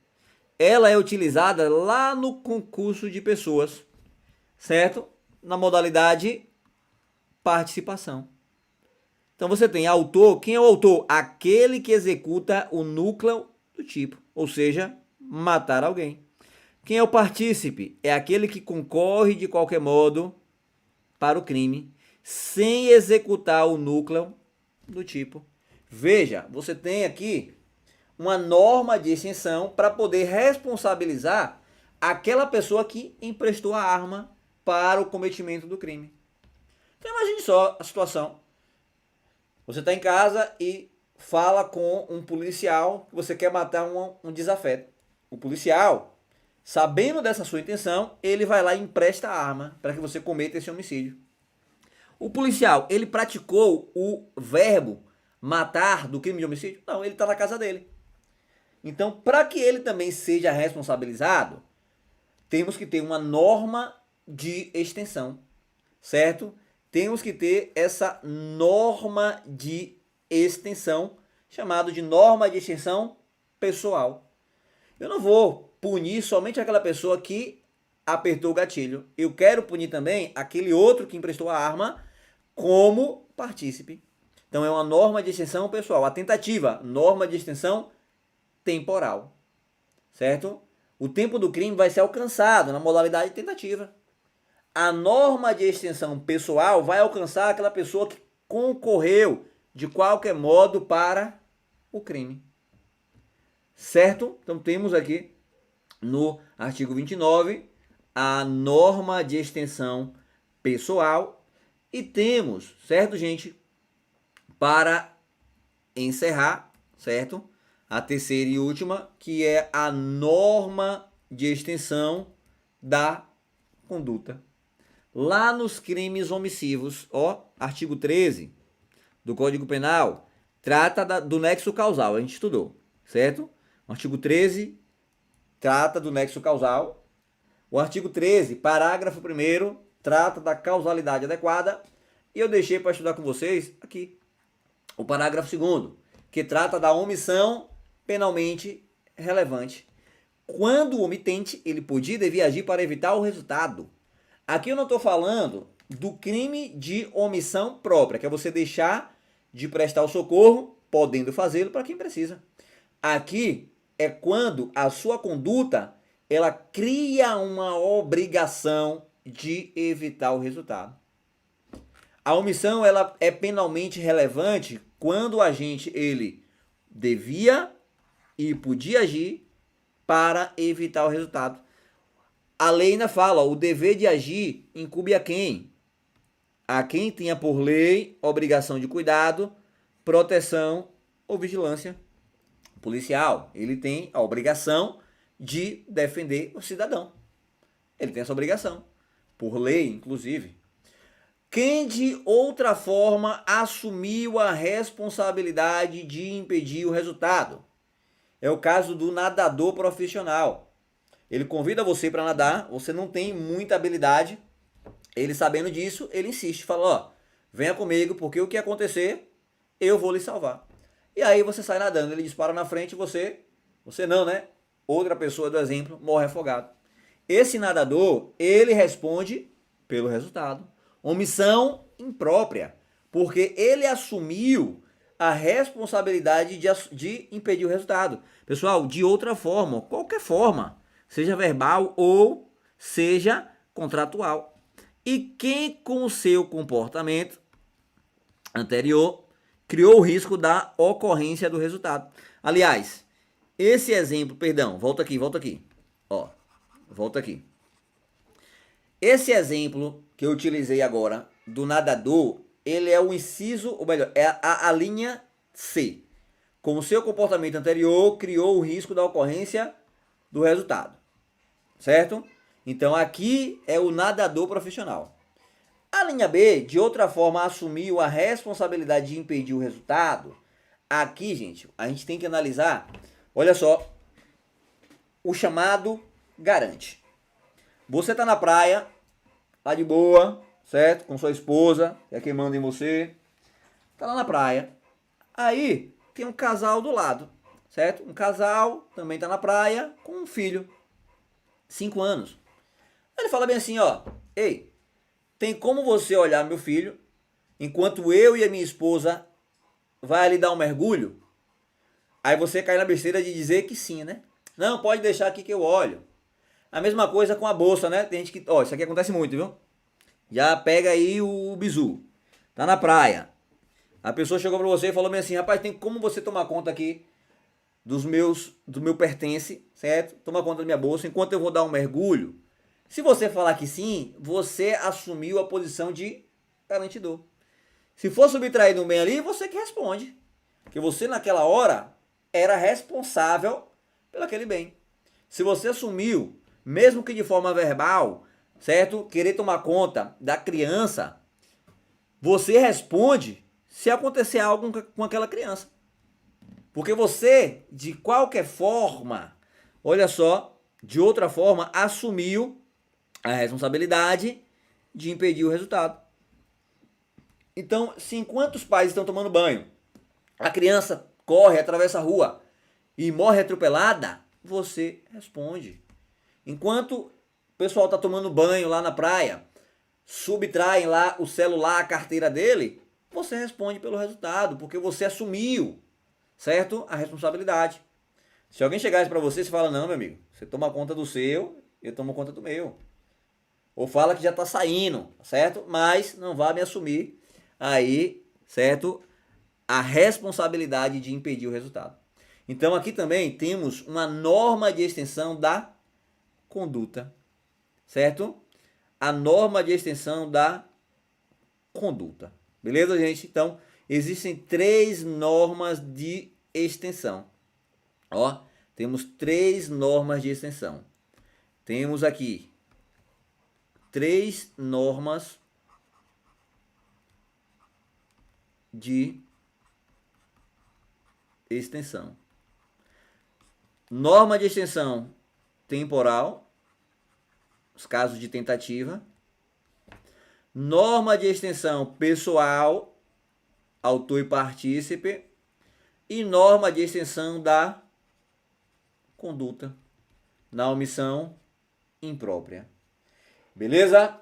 Ela é utilizada lá no concurso de pessoas, certo? Na modalidade participação. Então você tem autor. Quem é o autor? Aquele que executa o núcleo do tipo, ou seja, matar alguém. Quem é o partícipe? É aquele que concorre de qualquer modo para o crime, sem executar o núcleo do tipo. Veja, você tem aqui uma norma de extensão para poder responsabilizar aquela pessoa que emprestou a arma para o cometimento do crime. Então imagine só a situação. Você está em casa e fala com um policial que você quer matar um desafeto. O policial, sabendo dessa sua intenção, ele vai lá e empresta a arma para que você cometa esse homicídio. O policial, ele praticou o verbo matar do crime de homicídio? Não, ele está na casa dele. Então, para que ele também seja responsabilizado, temos que ter uma norma de extensão, certo? Temos que ter essa norma de extensão, chamado de norma de extensão pessoal. Eu não vou punir somente aquela pessoa que apertou o gatilho. Eu quero punir também aquele outro que emprestou a arma como partícipe. Então é uma norma de extensão pessoal. A tentativa, norma de extensão temporal, certo? O tempo do crime vai ser alcançado na modalidade de tentativa. A norma de extensão pessoal vai alcançar aquela pessoa que concorreu de qualquer modo para o crime. Certo? Então temos aqui no artigo 29 a norma de extensão pessoal e temos, certo, gente, para encerrar, certo? A terceira e última, que é a norma de extensão da conduta. Lá nos crimes omissivos, ó, artigo 13 do Código Penal, trata do nexo causal, a gente estudou, certo? O artigo 13 trata do nexo causal. O artigo 13, parágrafo 1º, trata da causalidade adequada. E eu deixei para estudar com vocês aqui o parágrafo 2º, que trata da omissão penalmente relevante. Quando o omitente, ele podia e devia agir para evitar o resultado. Aqui eu não estou falando do crime de omissão própria, que é você deixar de prestar o socorro, podendo fazê-lo para quem precisa. Aqui é quando a sua conduta, ela cria uma obrigação de evitar o resultado. A omissão, ela é penalmente relevante quando o agente, ele devia e podia agir para evitar o resultado. A lei ainda fala, ó, o dever de agir incumbe a quem? A quem tenha por lei obrigação de cuidado, proteção ou vigilância policial. Ele tem a obrigação de defender o cidadão. Ele tem essa obrigação, por lei, inclusive. Quem de outra forma assumiu a responsabilidade de impedir o resultado? É o caso do nadador profissional. Ele convida você para nadar, você não tem muita habilidade, ele sabendo disso, ele insiste, fala, ó, venha comigo, porque o que acontecer, eu vou lhe salvar. E aí você sai nadando, ele dispara na frente, você não, né? Outra pessoa do exemplo morre afogado. Esse nadador, ele responde pelo resultado. Omissão imprópria, porque ele assumiu a responsabilidade de impedir o resultado. Pessoal, de outra forma, qualquer forma, seja verbal ou seja contratual. E quem com o seu comportamento anterior criou o risco da ocorrência do resultado. Aliás, esse exemplo, perdão, volta aqui. Ó, volta aqui. Esse exemplo que eu utilizei agora do nadador, ele é o inciso, ou melhor, é a linha C. Com o seu comportamento anterior, criou o risco da ocorrência do resultado. Certo? Então aqui é o nadador profissional. A linha B, de outra forma, assumiu a responsabilidade de impedir o resultado. Aqui, gente, a gente tem que analisar, olha só, o chamado garante. Você está na praia, tá de boa, certo? Com sua esposa, que é quem manda em você. Tá lá na praia. Aí tem um casal do lado, certo? Um casal também tá na praia com um filho, 5 anos. Ele fala bem assim, ó, ei, tem como você olhar meu filho enquanto eu e a minha esposa vai ali dar um mergulho? Aí você cai na besteira de dizer que sim, né? Não, pode deixar aqui que eu olho. A mesma coisa com a bolsa, né? Tem gente que, ó, isso aqui acontece muito, viu? Já pega aí o bizu. Tá na praia. A pessoa chegou pra você e falou bem assim, rapaz, tem como você tomar conta aqui do meu pertence, certo? Toma conta da minha bolsa enquanto eu vou dar um mergulho. Se você falar que sim, você assumiu a posição de garantidor. Se for subtraído um bem ali, você que responde. Porque você naquela hora era responsável pelo aquele bem. Se você assumiu, mesmo que de forma verbal, certo? Querer tomar conta da criança, você responde se acontecer algo com aquela criança. Porque você, de qualquer forma, olha só, de outra forma, assumiu a responsabilidade de impedir o resultado. Então, se enquanto os pais estão tomando banho, a criança corre, atravessa a rua e morre atropelada, você responde. Enquanto o pessoal está tomando banho lá na praia, subtraem lá o celular, a carteira dele, você responde pelo resultado, porque você assumiu, certo? A responsabilidade. Se alguém chegasse para você, você fala, não, meu amigo, você toma conta do seu, eu tomo conta do meu. Ou fala que já está saindo, certo? Mas não vai me assumir aí, certo? A responsabilidade de impedir o resultado. Então aqui também temos uma norma de extensão da conduta, certo? A norma de extensão da conduta. Beleza, gente? Então, existem 3 normas de extensão. Ó, temos 3 normas de extensão. Temos aqui 3 normas de extensão. Norma de extensão temporal, os casos de tentativa. Norma de extensão pessoal, autor e partícipe. E norma de extensão da conduta, na omissão imprópria. Beleza?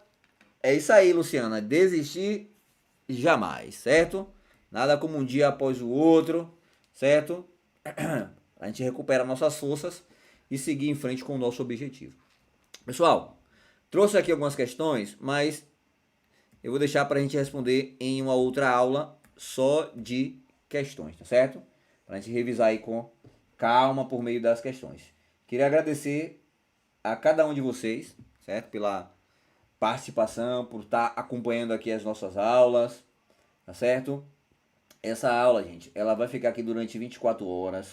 É isso aí, Luciana. Desistir jamais, certo? Nada como um dia após o outro, certo? A gente recupera nossas forças e seguir em frente com o nosso objetivo. Pessoal, trouxe aqui algumas questões, mas eu vou deixar para a gente responder em uma outra aula só de questões, tá certo? Para a gente revisar aí com calma por meio das questões. Queria agradecer a cada um de vocês, certo? Pela participação, por estar acompanhando aqui as nossas aulas, tá certo? Essa aula, gente, ela vai ficar aqui durante 24 horas,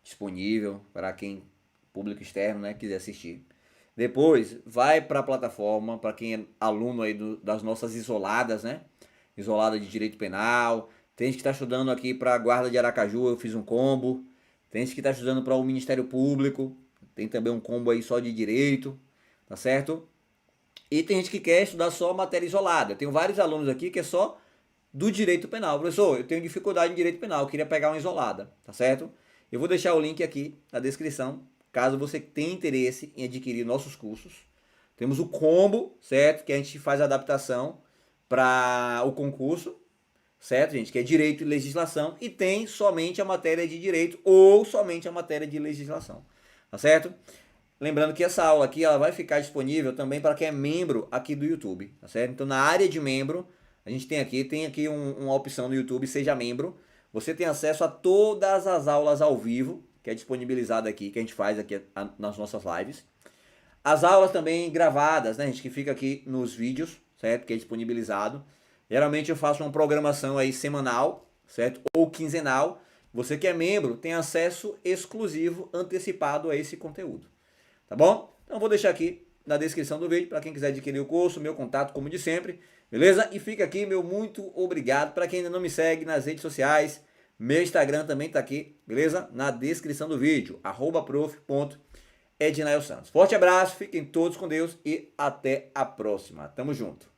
disponível para quem, público externo, né, quiser assistir. Depois, vai para a plataforma, para quem é aluno aí das nossas isoladas, né? Isolada de Direito Penal. Tem gente que está estudando aqui para a Guarda de Aracaju, eu fiz um combo. Tem gente que está estudando para o Ministério Público, tem também um combo aí só de Direito, tá certo? E tem gente que quer estudar só matéria isolada. Eu tenho vários alunos aqui que é só do Direito Penal. Professor, eu tenho dificuldade em Direito Penal, eu queria pegar uma isolada, tá certo? Eu vou deixar o link aqui na descrição, caso você tenha interesse em adquirir nossos cursos. Temos o combo, certo? Que a gente faz a adaptação para o concurso, certo, gente? Que é Direito e Legislação. E tem somente a matéria de Direito ou somente a matéria de Legislação, tá certo? Lembrando que essa aula aqui ela vai ficar disponível também para quem é membro aqui do YouTube, tá certo? Então na área de membro, a gente tem aqui uma opção no YouTube, seja membro. Você tem acesso a todas as aulas ao vivo, que é disponibilizada aqui, que a gente faz aqui nas nossas lives. As aulas também gravadas, né, gente, que fica aqui nos vídeos, certo? Que é disponibilizado. Geralmente eu faço uma programação aí semanal, certo? Ou quinzenal. Você que é membro tem acesso exclusivo, antecipado a esse conteúdo. Tá bom? Então eu vou deixar aqui na descrição do vídeo para quem quiser adquirir o curso, meu contato como de sempre, beleza? E fica aqui meu muito obrigado para quem ainda não me segue nas redes sociais. Meu Instagram também tá aqui, beleza? Na descrição do vídeo, @prof.ednaelsantos. Forte abraço, fiquem todos com Deus e até a próxima. Tamo junto.